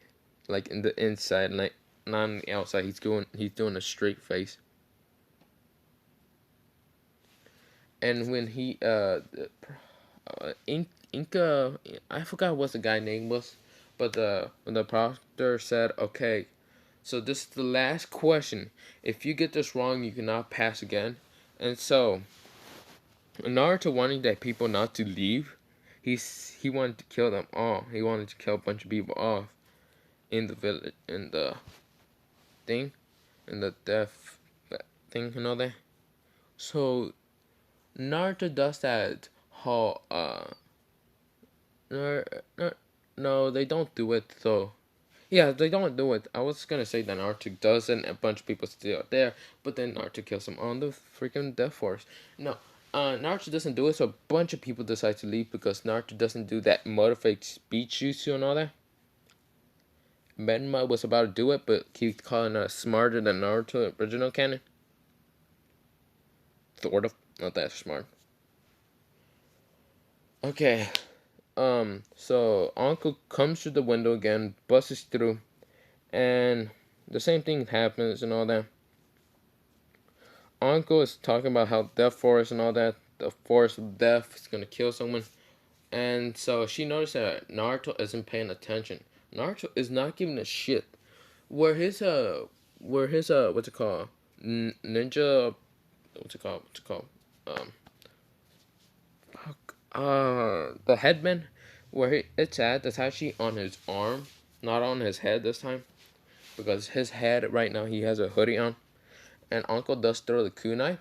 like in the inside, like not on the outside. He's doing a straight face. And when he Inca, I forgot what the guy's name was, but when the proctor said, "Okay, so this is the last question. If you get this wrong, you cannot pass again." And so, Naruto wanting that people not to leave, he wanted to kill them all. He wanted to kill a bunch of people off in the village, in the thing, in the death thing and all that. So Naruto does that whole no, they don't do it though. Yeah, they don't do it. I was gonna say that Naruto does it and a bunch of people still there, but then Naruto kills them on the freaking Death Force. No, Naruto doesn't do it, so a bunch of people decide to leave because Naruto doesn't do that motivate speech jutsu and all that. Menma was about to do it, but keeps calling us smarter than Naruto original canon. sort of, not that smart. Okay, so Uncle comes to the window again, busts through, and the same thing happens and all that. Uncle is talking about how death forest and all that, the forest of death is gonna kill someone, and so she noticed that Naruto isn't paying attention. Naruto is not giving a shit. Where his what's it called? Ninja, what's it called? Um, the headband, where it's at, that's actually on his arm, not on his head this time, because his head right now he has a hoodie on, and Uncle does throw the kunai,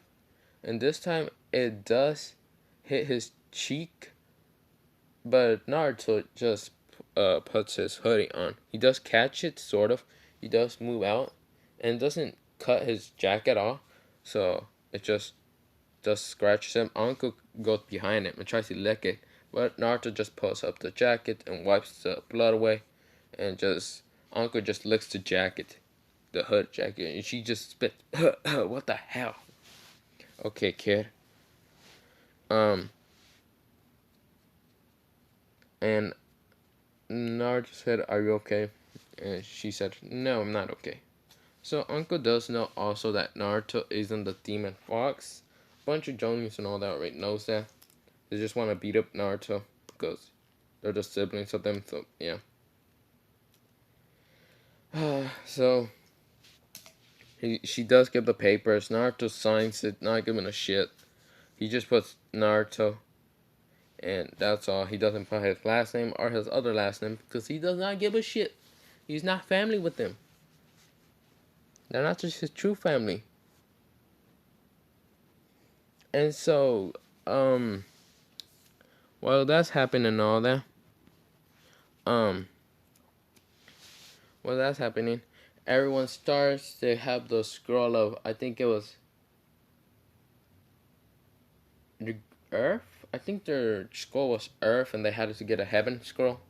and this time it does hit his cheek, but Naruto just puts his hoodie on. He does catch it, sort of. He does move out, and doesn't cut his jacket off, so it just scratches him. Uncle goes behind him and tries to lick it, but Naruto just pulls up the jacket and wipes the blood away, and just Uncle just licks the jacket, the hood jacket, and she just spits. What the hell? Okay, kid. Um, and Naruto said, "Are you okay?" And she said, "No, I'm not okay." So Uncle does know also that Naruto isn't the demon fox. A bunch of Jonis and all that already knows that. They just want to beat up Naruto because they're the siblings of them. So yeah. So she does give the papers. Naruto signs it, not giving a shit. He just puts Naruto, and that's all. He doesn't put his last name or his other last name because he does not give a shit. He's not family with them. They're not just his true family. And so, while that's happening and all that, um, while that's happening, everyone starts. They have the scroll of, I think it was the Earth. I think their scroll was Earth, and they had to get a Heaven scroll.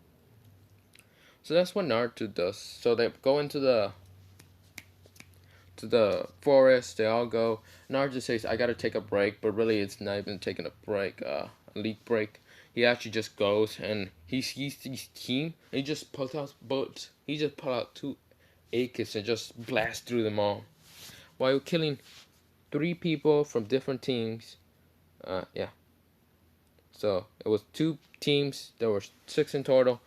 So that's what Naruto does. So they go into the forest. They all go. Naruto says, "I gotta take a break," but really, it's not even taking a break. A leak break. He actually just goes and he sees his team. And he just pulls out boats. He just pull out two AKs and just blast through them all, while killing 3 people from different teams. Yeah. So it was 2 teams. There were 6 in total,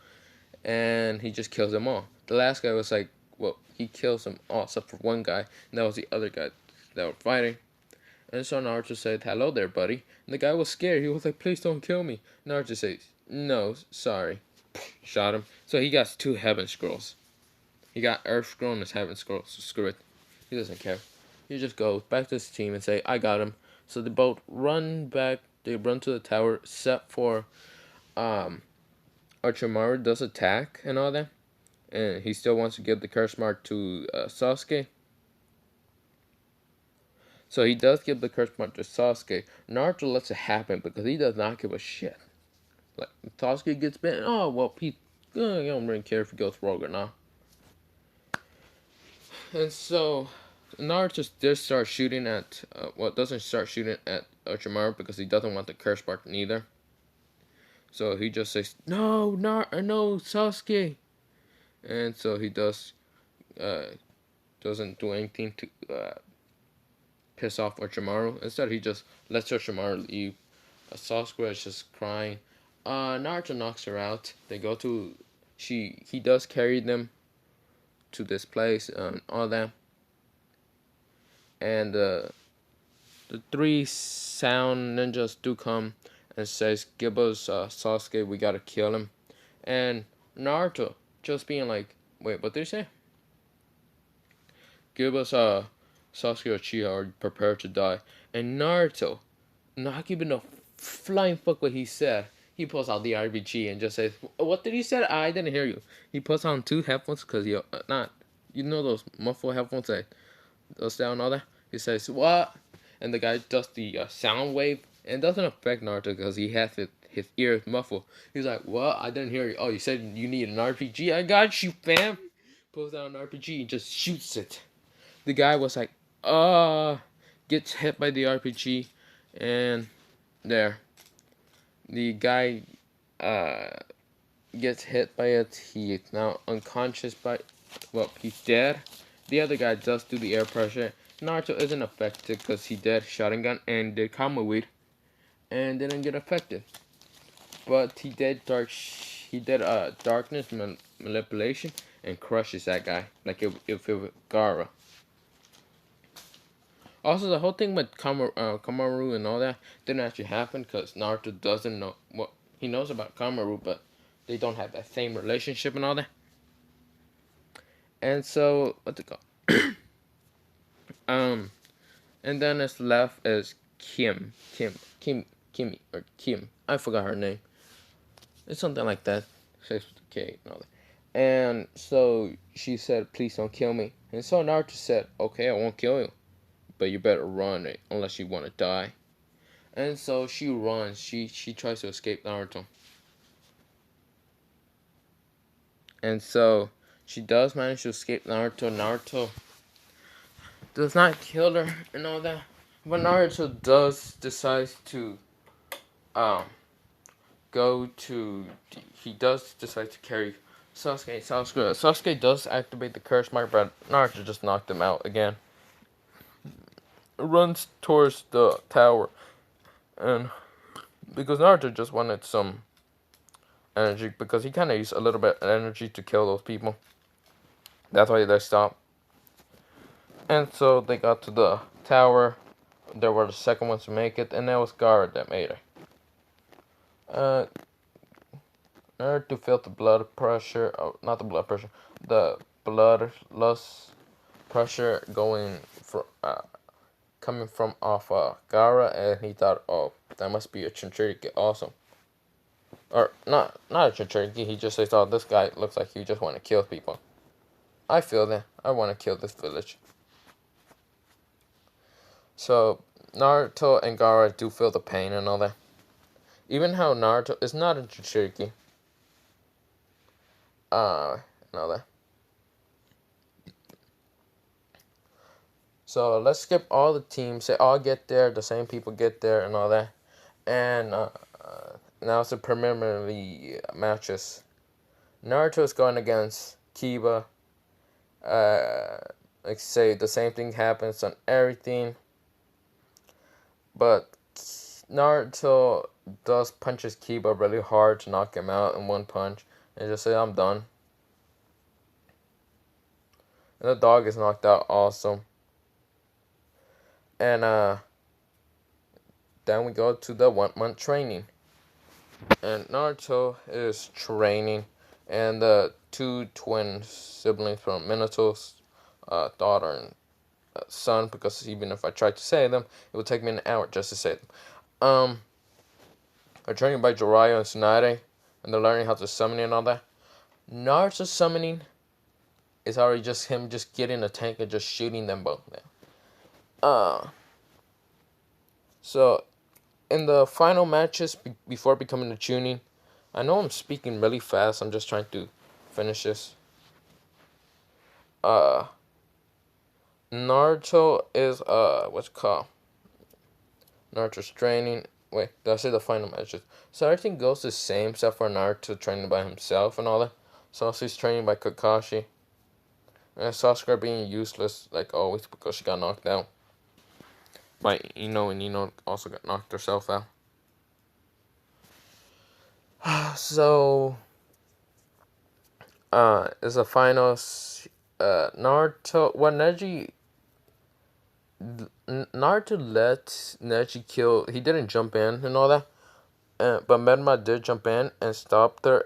and he just kills them all. The last guy was like, well, he kills them all except for one guy, and that was the other guy that were fighting. And so Naruto said, "Hello there, buddy." And the guy was scared. He was like, "Please don't kill me." Naruto says, "No, sorry." Shot him. So he got 2 heaven scrolls. He got Earth scroll and his heaven scroll. So screw it. He doesn't care. He just goes back to his team and say, "I got him." So they both run back. They run to the tower, except for Orochimaru does attack and all that, and he still wants to give the curse mark to Sasuke. So he does give the curse mark to Sasuke. Naruto lets it happen because he does not give a shit. Like, if Sasuke gets bitten, oh well, he don't really care if he goes rogue or not. And so Naruto just starts shooting at, doesn't start shooting at Orochimaru because he doesn't want the curse mark neither. So he just says, "No, no, Sasuke," and so he doesn't do anything to piss off Orochimaru. Instead, he just lets Orochimaru leave. Sasuke is just crying. Naruto knocks her out. They go to, he does carry them to this place and all that. And the 3 sound ninjas do come and says, "Give us Sasuke, we gotta kill him." And Naruto just being like, "Wait, what did he say?" "Give us Sasuke or Uchiha or prepare to die." And Naruto, not giving a flying fuck what he said, he pulls out the RPG and just says, "What did he say? I didn't hear you." He puts on 2 headphones because you know those muffled headphones that those sound all that. He says, "What?" And the guy does the sound wave, and it doesn't affect Naruto because he has his ears muffled. He's like, "What? I didn't hear you." "Oh, you said you need an RPG? I got you, fam." Pulls out an RPG and just shoots it. The guy was like, gets hit by the RPG, And there, the guy gets hit by it. He is now unconscious well, he's dead. The other guy does do the air pressure. Naruto isn't affected because he did Sharingan and did Kama Weed and didn't get affected. But he did darkness manipulation and crushes that guy like if it was Gara. Also, the whole thing with Kamaru and all that didn't actually happen because Naruto doesn't know what he knows about Kamaru, but they don't have that same relationship and all that. And so, what's it called? And then it's left is Kimi, or Kim. I forgot her name. It's something like that. Six with the K and all that. And so she said, "Please don't kill me." And so Naruto said, "Okay, I won't kill you, but you better run it unless you want to die." And so she runs. She tries to escape Naruto. And so she does manage to escape Naruto. Naruto does not kill her and all that. But Naruto does decide to go to he does decide to carry Sasuke does activate the curse mark, but Naruto just knocked him out again. Runs towards the tower, and because Naruto just wanted some energy, because he kind of used a little bit of energy to kill those people. That's why they stopped. And so they got to the tower. They were the second ones to make it, and it was Gaara that made it. Naruto felt the blood pressure, not the blood pressure, the bloodlust pressure coming from off Gaara, and he thought, oh, that must be a Chinchuriki also. Or, not a Chinchuriki, he just thought, this guy looks like he just want to kill people. I feel that. I want to kill this village. So, Naruto and Gaara do feel the pain and all that. Even how Naruto is not a Jinchuriki. And all that. So, let's skip all the teams. They all get there. The same people get there and all that. And now it's the preliminary matches. Naruto is going against Kiba. Like say, the same thing happens on everything. But Naruto does punches Kiba really hard to knock him out in one punch. And just say, I'm done. And the dog is knocked out also. And then we go to the 1 month training. And Naruto is training. And the two twin siblings from Minato's daughter and son, because even if I tried to say them, it would take me an hour just to say them. Are training by Jiraiya and Tsunade, and they're learning how to summon and all that. Naruto's summoning is already just him just getting a tank and just shooting them both now. So, in the final matches before becoming the Chunin, I know I'm speaking really fast, I'm just trying to finish this. Naruto is, what's it called? Naruto's training. Wait, did I say the final matches? So everything goes the same except for Naruto training by himself and all that. Sasuke's training by Kakashi. And Sasuke being useless, like always, because she got knocked out by Ino, and Ino also got knocked herself out. So, is the finals, Naruto, when Naruto let Neji kill, he didn't jump in and all that, but Menma did jump in and stopped her,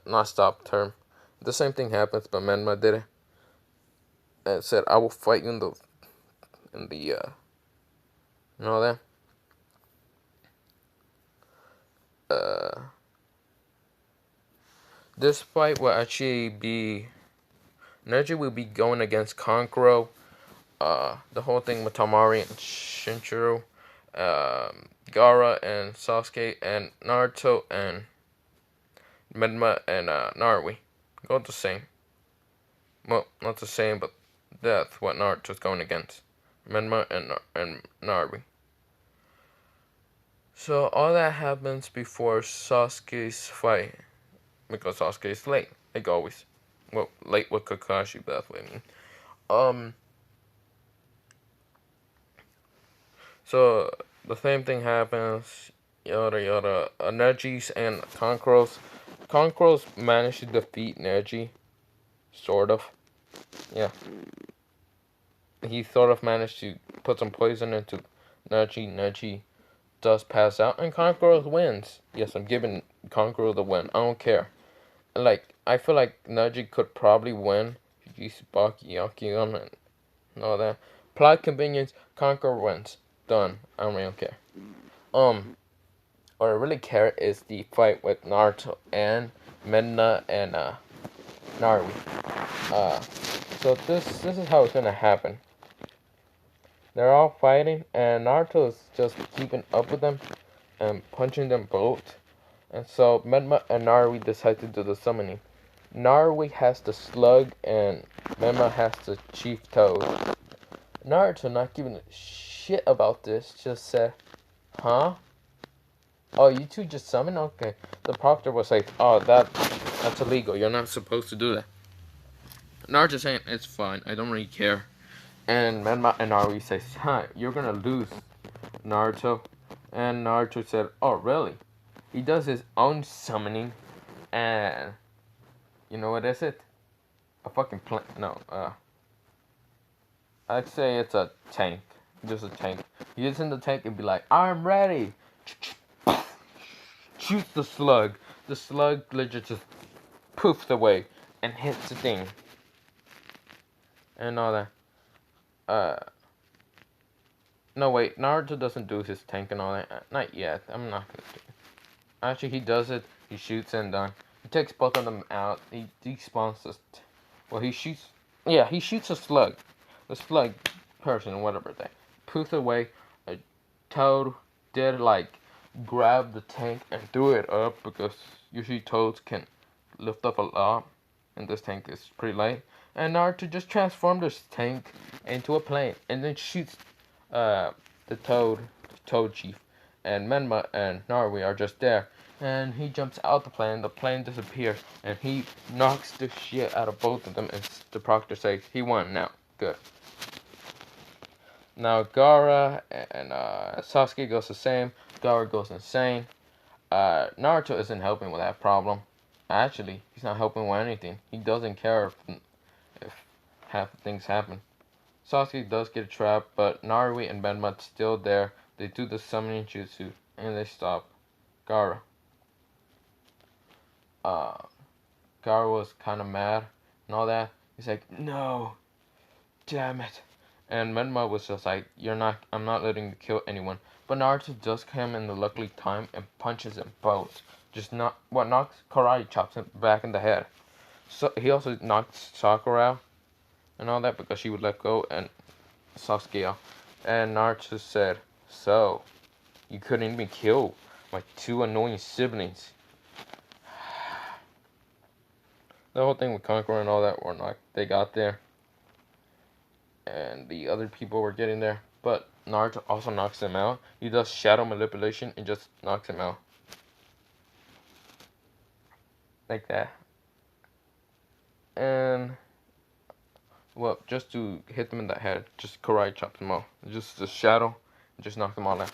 not stopped her. The same thing happens, but Menma did it. And said, I will fight you in the, and all that. This fight will actually be, Neji will be going against Kankuro. The whole thing with Tamari and Shinchiro, Gaara and Sasuke and Naruto and Menma and Narui. Go the same. Well, not the same, but that's what Naruto's going against. Menma and Narui. So all that happens before Sasuke's fight, because Sasuke is late, like always. Well, late with Kakashi, definitely. Um, so the same thing happens. Yada yada. Neji's and Conqueror's. Conqueror's managed to defeat Neji, sort of. Yeah, he sort of managed to put some poison into Neji. Neji does pass out, and Conqueror wins. Yes, I'm giving Conqueror the win. I don't care. Like, I feel like Neji could probably win. Use Baki on and all that. Plot convenience, Conqueror wins. Done. I don't really care. What I really care is the fight with Naruto and Midna and Naruto. So this is how it's gonna happen. They're all fighting, and Naruto is just keeping up with them and punching them both. And so Menma and Naruto decide to do the summoning. Naruto has the slug, and Menma has the chief toad. Naruto, not giving a shit about this, just said, "Huh? Oh, you two just summoned? Okay." The proctor was like, "Oh, that's illegal. You're not supposed to do that." Naruto saying, "It's fine. I don't really care." And Menma and Naruto says, "Huh? You're gonna lose, Naruto." And Naruto said, "Oh, really?" He does his own summoning, and you know what is it? A fucking plane? No, I'd say it's a tank. Just a tank. He gets in the tank and be like, "I'm ready." Shoots the slug. The slug legit just poofs away and hits the thing and all that. Uh, no wait, Naruto doesn't do his tank and all that. Not yet. I'm not gonna do it. Actually, he does it. He shoots and done. He takes both of them out. He despawns the. Well, he shoots. Yeah, he shoots a slug. The slug person, whatever they poofed away. A toad did like grab the tank and threw it up because usually toads can lift up a lot, and this tank is pretty light. And Naruto just transformed this tank into a plane and then shoots the toad chief. And Menma and Naruto are just there. And he jumps out the plane disappears, and he knocks the shit out of both of them, and the proctor says, he won now. Good. Now Gaara and Sasuke goes the same. Gaara goes insane. Naruto isn't helping with that problem. Actually, he's not helping with anything. He doesn't care if half the things happen. Sasuke does get trapped, but Naruto and Benma's still there. They do the summoning jutsu, and they stop Gaara. Uh, Gaara was kind of mad and all that. He's like, "No, damn it." And Menma was just like, I'm not letting you kill anyone. But Naruto does come in the lucky time and punches them both. Knocks karate chops him back in the head. So he also knocks Sakura out and all that because she would let go and Sasuke out. And Naruto said, "So, you couldn't even kill my two annoying siblings." The whole thing with Conqueror and all that were not, they got there. And the other people were getting there. But Naruto also knocks him out. He does shadow manipulation and just knocks him out. Like that. And, well, just to hit them in the head, just karate chops them all. Just the shadow, and just knock them all out.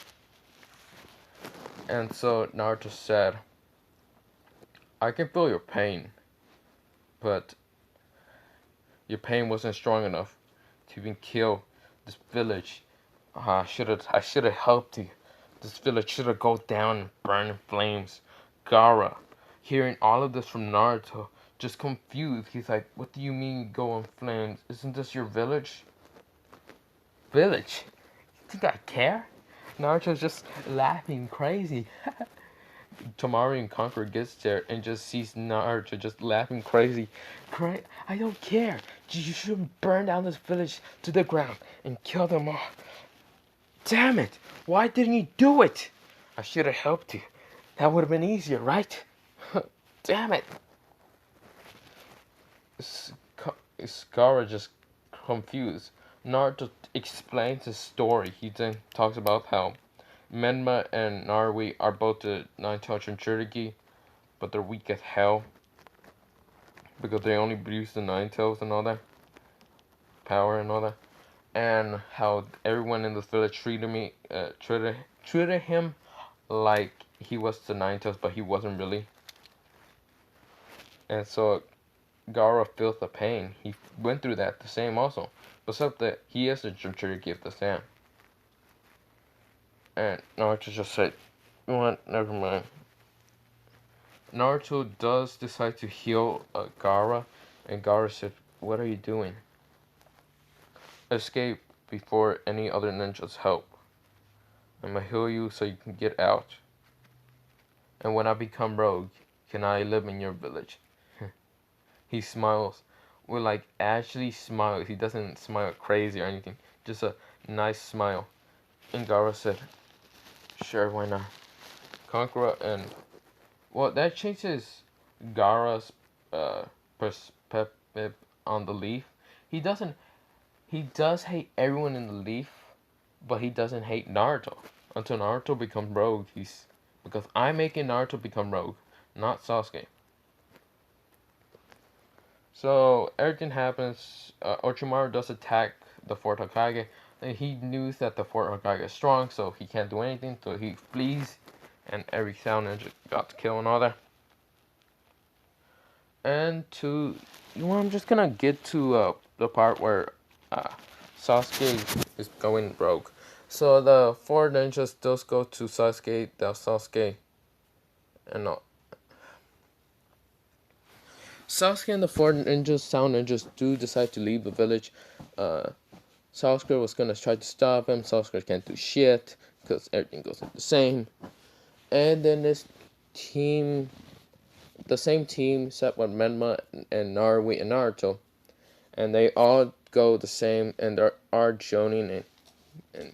And so Naruto said, "I can feel your pain, but your pain wasn't strong enough to even kill this village. I should have helped you. This village should have go down and burn in flames." Gaara, hearing all of this from Naruto, just confused. He's like, "What do you mean go in flames? Isn't this your village?" "Village? You think I care?" Naruto's just laughing crazy. Tamari and Conqueror gets there and just sees Naruto just laughing crazy. "I don't care. You should burn down this village to the ground and kill them all." "Damn it! Why didn't you do it?" "I should have helped you. That would have been easier, right?" "Damn it!" Scar just confused. Naruto explains his story. He then talks about how Menma and Narwi are both the Nine-Tailed Jinchuriki, but they're weak as hell because they only produce the Nine-Tails and all that power and all that. And how everyone in this village treated him like he was the Nine-Tails, but he wasn't really. And so Gara feels the pain. He went through that the same also. Except that he is the Jinchuriki of the sand. And Naruto just said, you know what, never mind. Naruto does decide to heal Gara, and Gara said, what are you doing? Escape before any other ninjas help. I'm gonna heal you so you can get out. And when I become rogue, can I live in your village? He smiles. Well, like, actually smiles. He doesn't smile crazy or anything. Just a nice smile. And Gara said, sure, why not? Kankura and... Well, that changes Gara's perspective on the leaf. He doesn't... He does hate everyone in the leaf, but he doesn't hate Naruto. Until Naruto becomes rogue, he's... Because I'm making Naruto become rogue, not Sasuke. So, everything happens. Orochimaru does attack the Fort Hokage. And he knew that the Fort Hokage is strong, so he can't do anything, so he flees. And every sound ninja got killed and all that. And to... You know, I'm just gonna get to the part where Sasuke is going rogue. So the four ninjas does go to Sasuke, and Sasuke and the four ninjas, sound ninjas, do decide to leave the village. Sasuke was gonna try to stop him. Sasuke can't do shit because everything goes the same. And then this team, the same team, set with Menma and Narwi and Naruto, and they all go the same, and there are Jonin and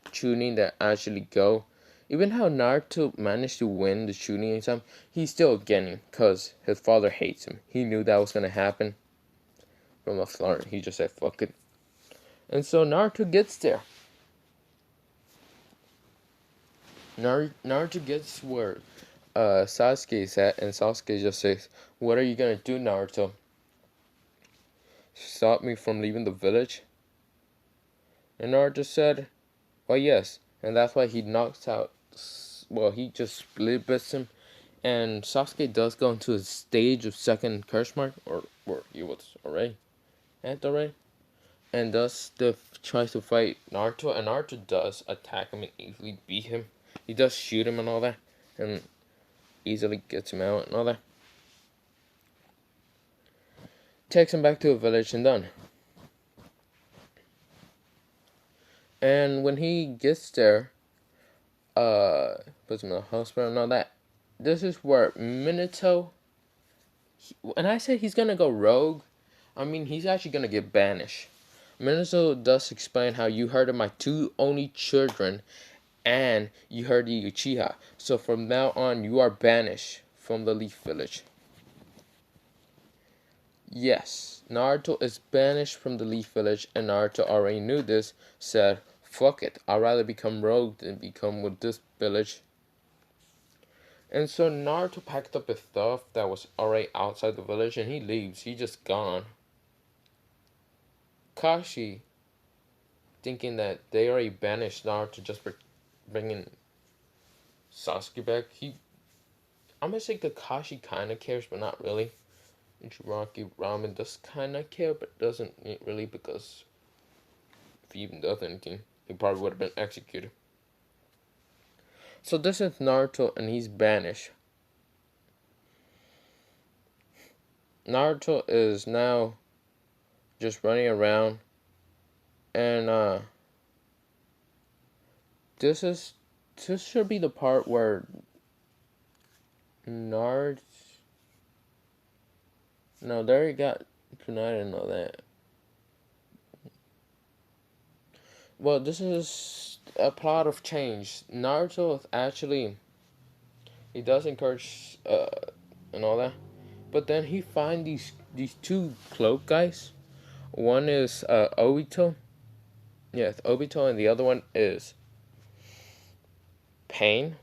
Chunin that actually go. Even how Naruto managed to win the Chunin exam, he's still getting because his father hates him. He knew that was gonna happen from the start. He just said fuck it. And so Naruto gets there. Naruto gets where Sasuke is at, and Sasuke just says, what are you gonna do, Naruto? Stop me from leaving the village? And Naruto said, well, yes. And that's why he knocks out, well, he just split bits him. And Sasuke does go into a stage of second curse mark, or he was already at already. And thus tries to fight Naruto, and Naruto does attack him and easily beat him. He does shoot him and all that, and easily gets him out and all that. Takes him back to a village and done. And when he gets there, puts him in the hospital and all that. This is where Minato, when I say he's gonna go rogue, I mean he's actually gonna get banished. Minato does explain how you hurted my two only children, and you hurt the Uchiha. So from now on, you are banished from the Leaf Village. Yes, Naruto is banished from the Leaf Village, and Naruto already knew this, said, fuck it, I'd rather become rogue than become with this village. And so Naruto packed up his stuff that was already outside the village, and he leaves. He just gone. Kashi, thinking that they already banished Naruto just for bringing Sasuke back, I'm gonna say Kakashi kinda cares, but not really. Ichiraki Ramen does kinda care, but doesn't really, because if he even does anything, he probably would have been executed. So this is Naruto, and he's banished. Naruto is now just running around, and this should be the part where Naruto. No, there he got kunai and all that. Well, this is a plot of change. Naruto is actually, he does encourage and all that, but then he finds these two cloak guys. One is Obito. Yes, Obito, and the other one is Pain,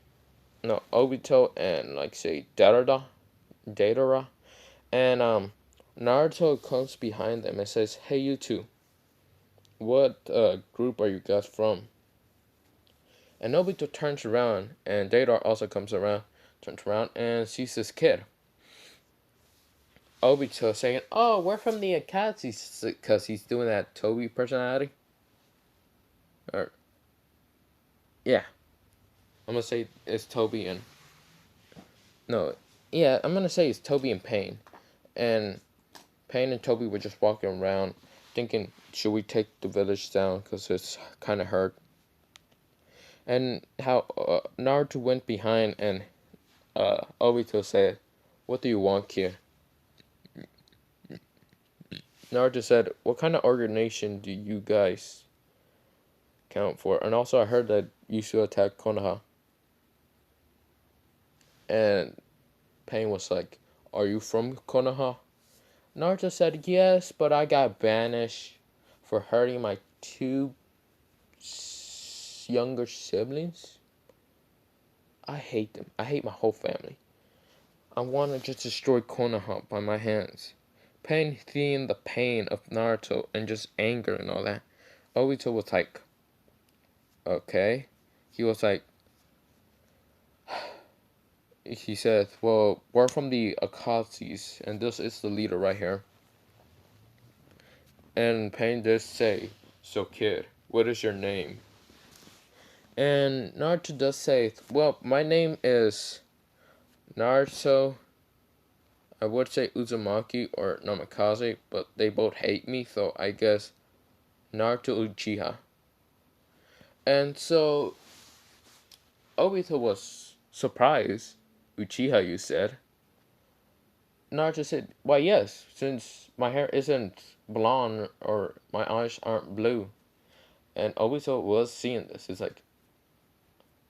no, Obito and like say Datara, and Naruto comes behind them and says, "Hey, you two, what group are you guys from?" And Obito turns around, and Datara also turns around, and sees this kid. Obito saying, "Oh, we're from the Akatsuki," because he's doing that Toby personality. Or yeah, I'm gonna say it's Toby and no, yeah, I'm gonna say it's Toby and Pain, and Pain and Toby were just walking around, thinking, should we take the village down because it's kind of hurt. And how Naruto went behind and Obito said, "What do you want, kid?" Naruto said, "What kind of organization do you guys count for? And also, I heard that you should attack Konoha." And Pain was like, "Are you from Konoha?" Naruto said, "Yes, but I got banished for hurting my two younger siblings. I hate them. I hate my whole family. I want to just destroy Konoha by my hands." Pain seeing the pain of Naruto and just anger and all that, Obito was like, "Okay." He was like, he said, "Well, we're from the Akatsuki, and this is the leader right here." And Pain did say, "So kid, what is your name?" And Naruto does say, "Well, my name is Naruto. I would say Uzumaki or Namikaze, but they both hate me, so I guess Naruto Uchiha." And so Obito was surprised. "Uchiha, you said?" Naruto said, "Why, yes, since my hair isn't blonde or my eyes aren't blue." And Obito was seeing this. He's like,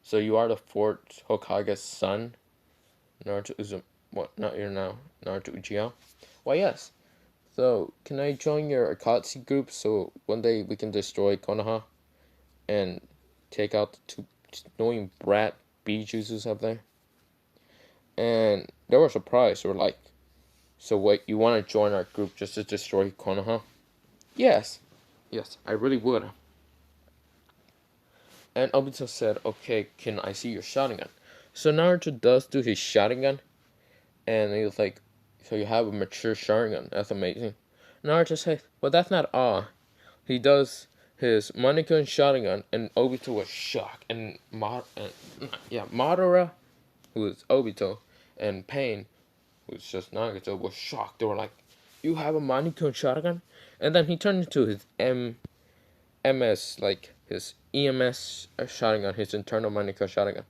"So you are the fourth Hokage's son, Naruto Uzum? What? Not your now, Naruto Uchiha?" "Why, yes. So can I join your Akatsuki group so one day we can destroy Konoha and take out the two annoying brat Bijus up there?" And they were surprised. They were like, "So wait, you want to join our group just to destroy Konoha?" "Yes. Yes, I really would." And Obito said, "Okay, can I see your Sharingan?" So Naruto does do his Sharingan, and he was like, "So you have a mature Sharingan, that's amazing." Naruto says, "Well, that's not all." He does his Mannequin Sharingan, and Obito was shocked, and Madara, who is Obito, and Pain, who's just Nagato, was shocked. They were like, "You have a Mannequin Sharingan?" And then he turned into his MS, like his EMS Sharingan, his internal Mannequin Sharingan.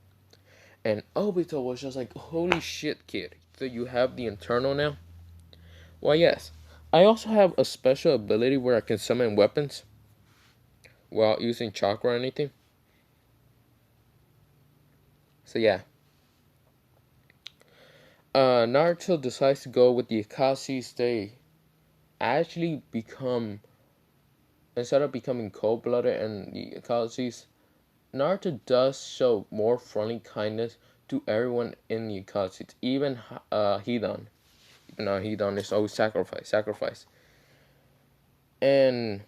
And Obito was just like, "Holy shit, kid. So you have the internal now?" "Why, yes. I also have a special ability where I can summon weapons without using chakra or anything." So yeah. Naruto decides to go with the Akatsuki. They actually become, instead of becoming cold-blooded and the Akatsuki, Naruto does show more friendly kindness to everyone in the Akatsuki, even Hidan. Even though Hidan is always sacrifice. And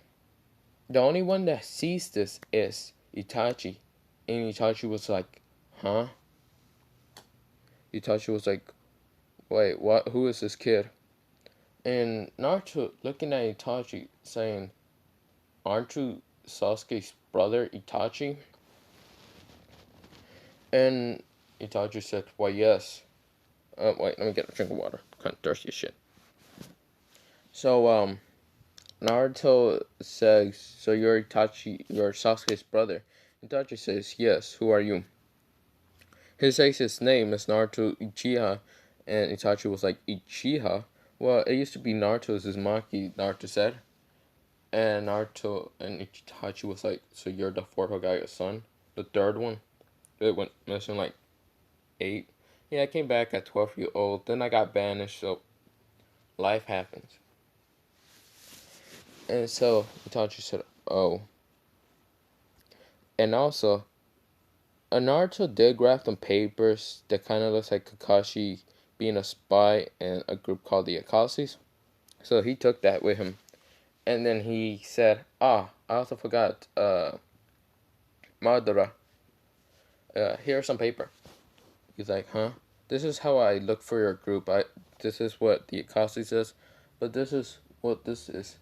the only one that sees this is Itachi. And Itachi was like, "Huh?" Itachi was like, "Wait, what? Who is this kid?" And Naruto looking at Itachi saying, "Aren't you Sasuke's brother, Itachi?" And Itachi said, "Why, yes." Wait, let me get a drink of water. I'm kind of thirsty as shit. So, Naruto says, "So you're Sasuke's brother?" Itachi says, "Yes, who are you?" He says his name is Naruto Uchiha, and Itachi was like, "Uchiha? Well, it used to be Naruto's Uzumaki," Naruto said. And Naruto and Itachi was like, "So you're the fourth Hokage's son? The third one?" It went missing like 8. Yeah, I came back at 12 years old. Then I got banished, so life happens. And so Itachi said, "Oh." And also, Naruto did grab some papers that kind of looks like Kakashi being a spy in a group called the Akatsuki. So he took that with him. And then he said, I also forgot, Madara, here's some paper. He's like, huh? This is how I look for your group. This is what the Akatsuki says, but this is what this is.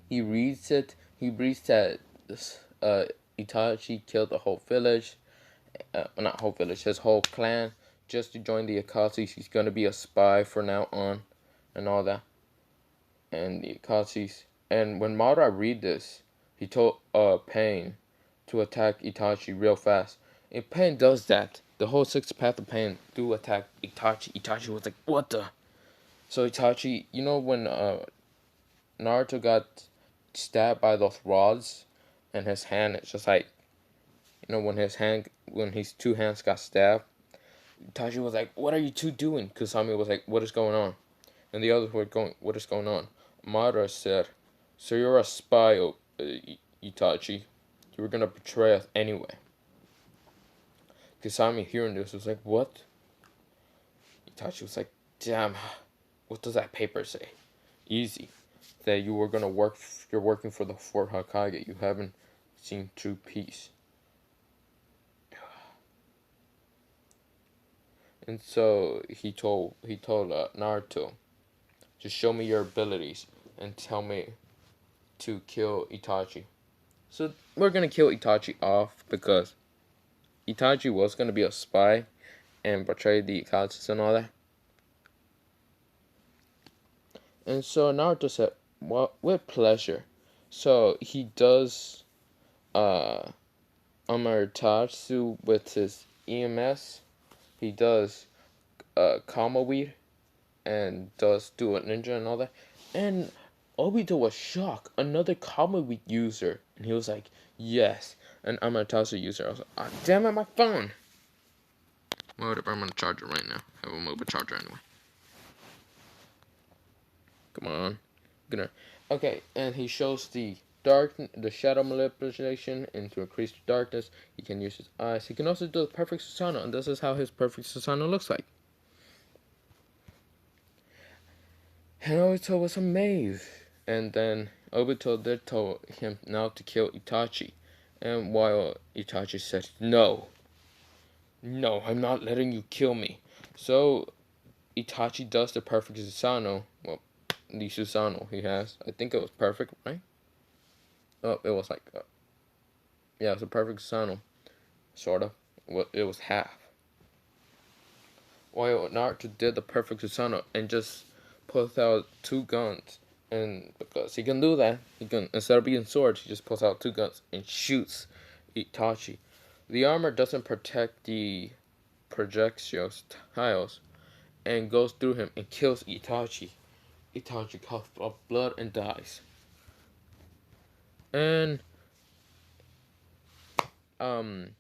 He reads it. He reads that this, Itachi killed the whole village. Not whole village, his whole clan, just to join the Akatsuki. He's gonna be a spy from now on, and all that. And the Akatsuki. And when Madara read this, he told Pain to attack Itachi real fast. And Pain does that. The whole sixth path of Pain do attack Itachi. Itachi was like, what the? So Itachi, you know when Naruto got stabbed by those rods, and his hand, it's just like, you know, when his two hands got stabbed, Itachi was like, what are you two doing? Kusami was like, what is going on? And the others were going, what is going on? Madara said, so you're a spy, Itachi. You were gonna betray us anyway. Kusami hearing this was like, what? Itachi was like, damn, what does that paper say? Easy. That you were gonna you're working for the fourth Hokage. You haven't seen true peace. And so he told Naruto, just show me your abilities and tell me to kill Itachi. So we're gonna kill Itachi off because Itachi was gonna be a spy and betray the Akatsuki and all that. And so Naruto said, well, with pleasure. So he does Amaterasu with his EMS. He does Kama weed and does do a ninja and all that. And Obito was shocked. Another Kama weed user. And he was like, yes, an Amaterasu user. I was like, ah, damn it, my phone. Whatever, I'm gonna charge it right now. I have a mobile charger anyway. Come on. Okay, and he shows the shadow manipulation and to increase the darkness. He can use his eyes. He can also do the perfect Susanoo, and this is how his perfect Susanoo looks like. And Obito was amazed. And then Obito did told him now to kill Itachi. And while Itachi said, no, I'm not letting you kill me. So Itachi does the perfect Susanoo. Well, the Susanoo he has. I think it was perfect, right? Oh, it was like, yeah, it was a perfect Susanoo. Sort of. Well, it was half. While Naruto did the perfect Susanoo and just pulls out two guns. And because he can do that, he can, instead of being swords, he just pulls out two guns and shoots Itachi. The armor doesn't protect the projectiles and goes through him and kills Itachi. Itachi coughs up blood and dies. And Obito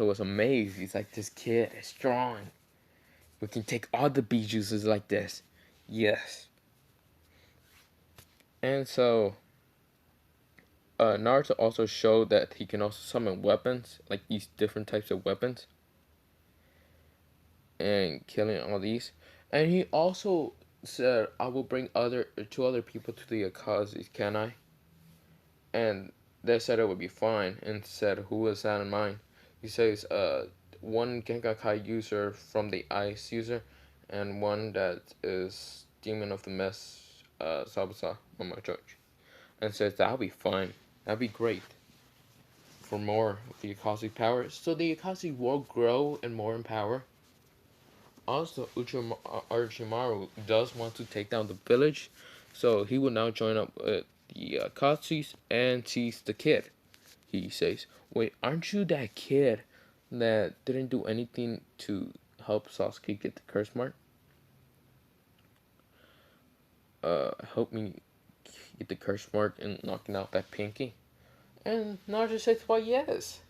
was amazed. He's like, this kid is strong. We can take all the bee juices like this. Yes. And so Naruto also showed that he can also summon weapons, like these different types of weapons, and killing all these. And he also said, I will bring two other people to the Akatsuki, can I? And they said it would be fine, and said, who was that in mind? He says, one Gengakai user from the Ice user, and one that is Demon of the Mess, Sabusa, on my church. And says, that'll be fine. That'd be great. For more of the Akatsuki power. So the Akatsuki will grow and more in power. Also, Orochimaru does want to take down the village. So he will now join up with the Akatsuki and tease the kid. He says, wait, aren't you that kid that didn't do anything to help Sasuke get the curse mark? Help me get the curse mark and knocking out that pinky? And Naruto says, well, yes.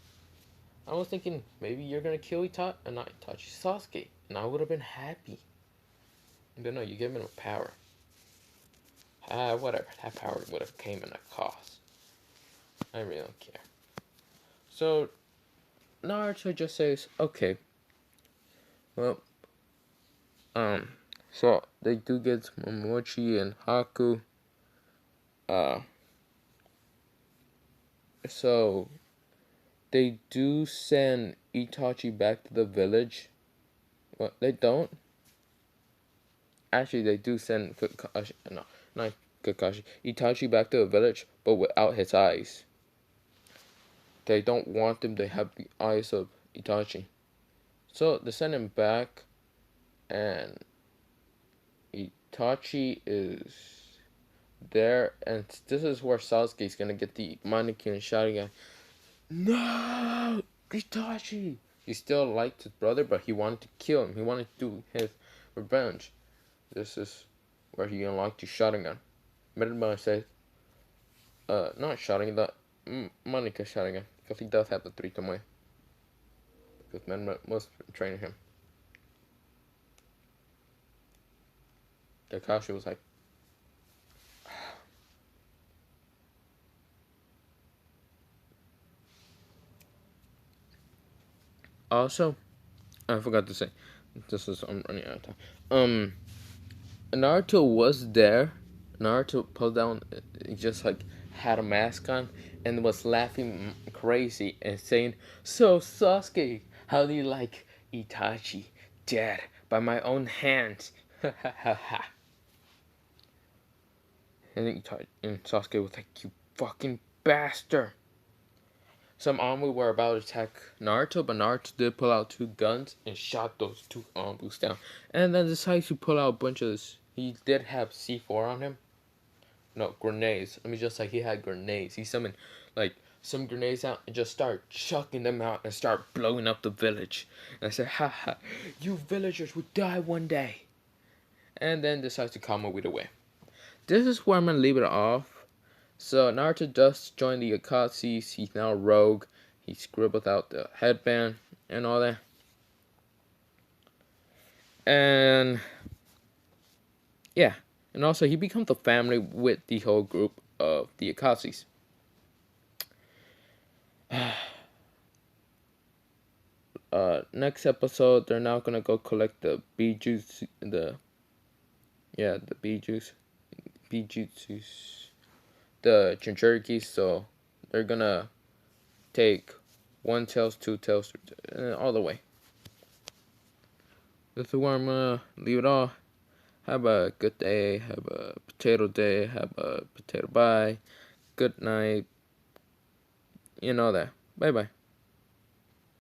I was thinking, maybe you're gonna kill not Itachi, Sasuke. And I would have been happy. But no, you give him a power. Whatever. That power would have came at a cost. I really don't care. So, Naruto just says, okay, well, so they do get Momochi and Haku. Uh, so they do send Itachi back to the village. Well, they don't. Actually, they do send Kakashi. No, not Kakashi. Itachi back to the village, but without his eyes. They don't want him to have the eyes of Itachi. So they send him back, and Itachi is there, and this is where Sasuke's gonna get the mannequin shouting at, "No, Itachi!" He still liked his brother, but he wanted to kill him. He wanted to do his revenge. This is where he unlocked his Sharingan. Midnight says, not Sharingan, Monica Sharingan, because he does have the three Tomoe. Because Midnight was training him. Kakashi was like, also, I forgot to say, I'm running out of time. Naruto was there. Naruto pulled down, he just like had a mask on and was laughing crazy and saying, "So Sasuke, how do you like Itachi dead by my own hands?" Ha ha ha ha. And Sasuke was like, "You fucking bastard." Some Anbu were about to attack Naruto, but Naruto did pull out two guns and shot those two Anbus down. And then decided to pull out a bunch of this. He did have C4 on him. No, grenades. Let me just say he had grenades. He summoned like some grenades out and just started chucking them out and start blowing up the village. And I said, "Ha ha, you villagers will die one day." And then decides to calm it away. This is where I'm gonna leave it off. So Naruto does join the Akatsuki. He's now rogue. He scribbled out the headband and all that. And yeah. And also he becomes a family with the whole group of the Akatsuki. Next episode they're now gonna go collect the bee juice, the bee juice, the Jinchuriki. So they're gonna take 1 tails, 2 tails, all the way. This is where I'm gonna leave it all. Have a good day. Have a potato day. Have a potato bye. Good night. You know that. Bye bye.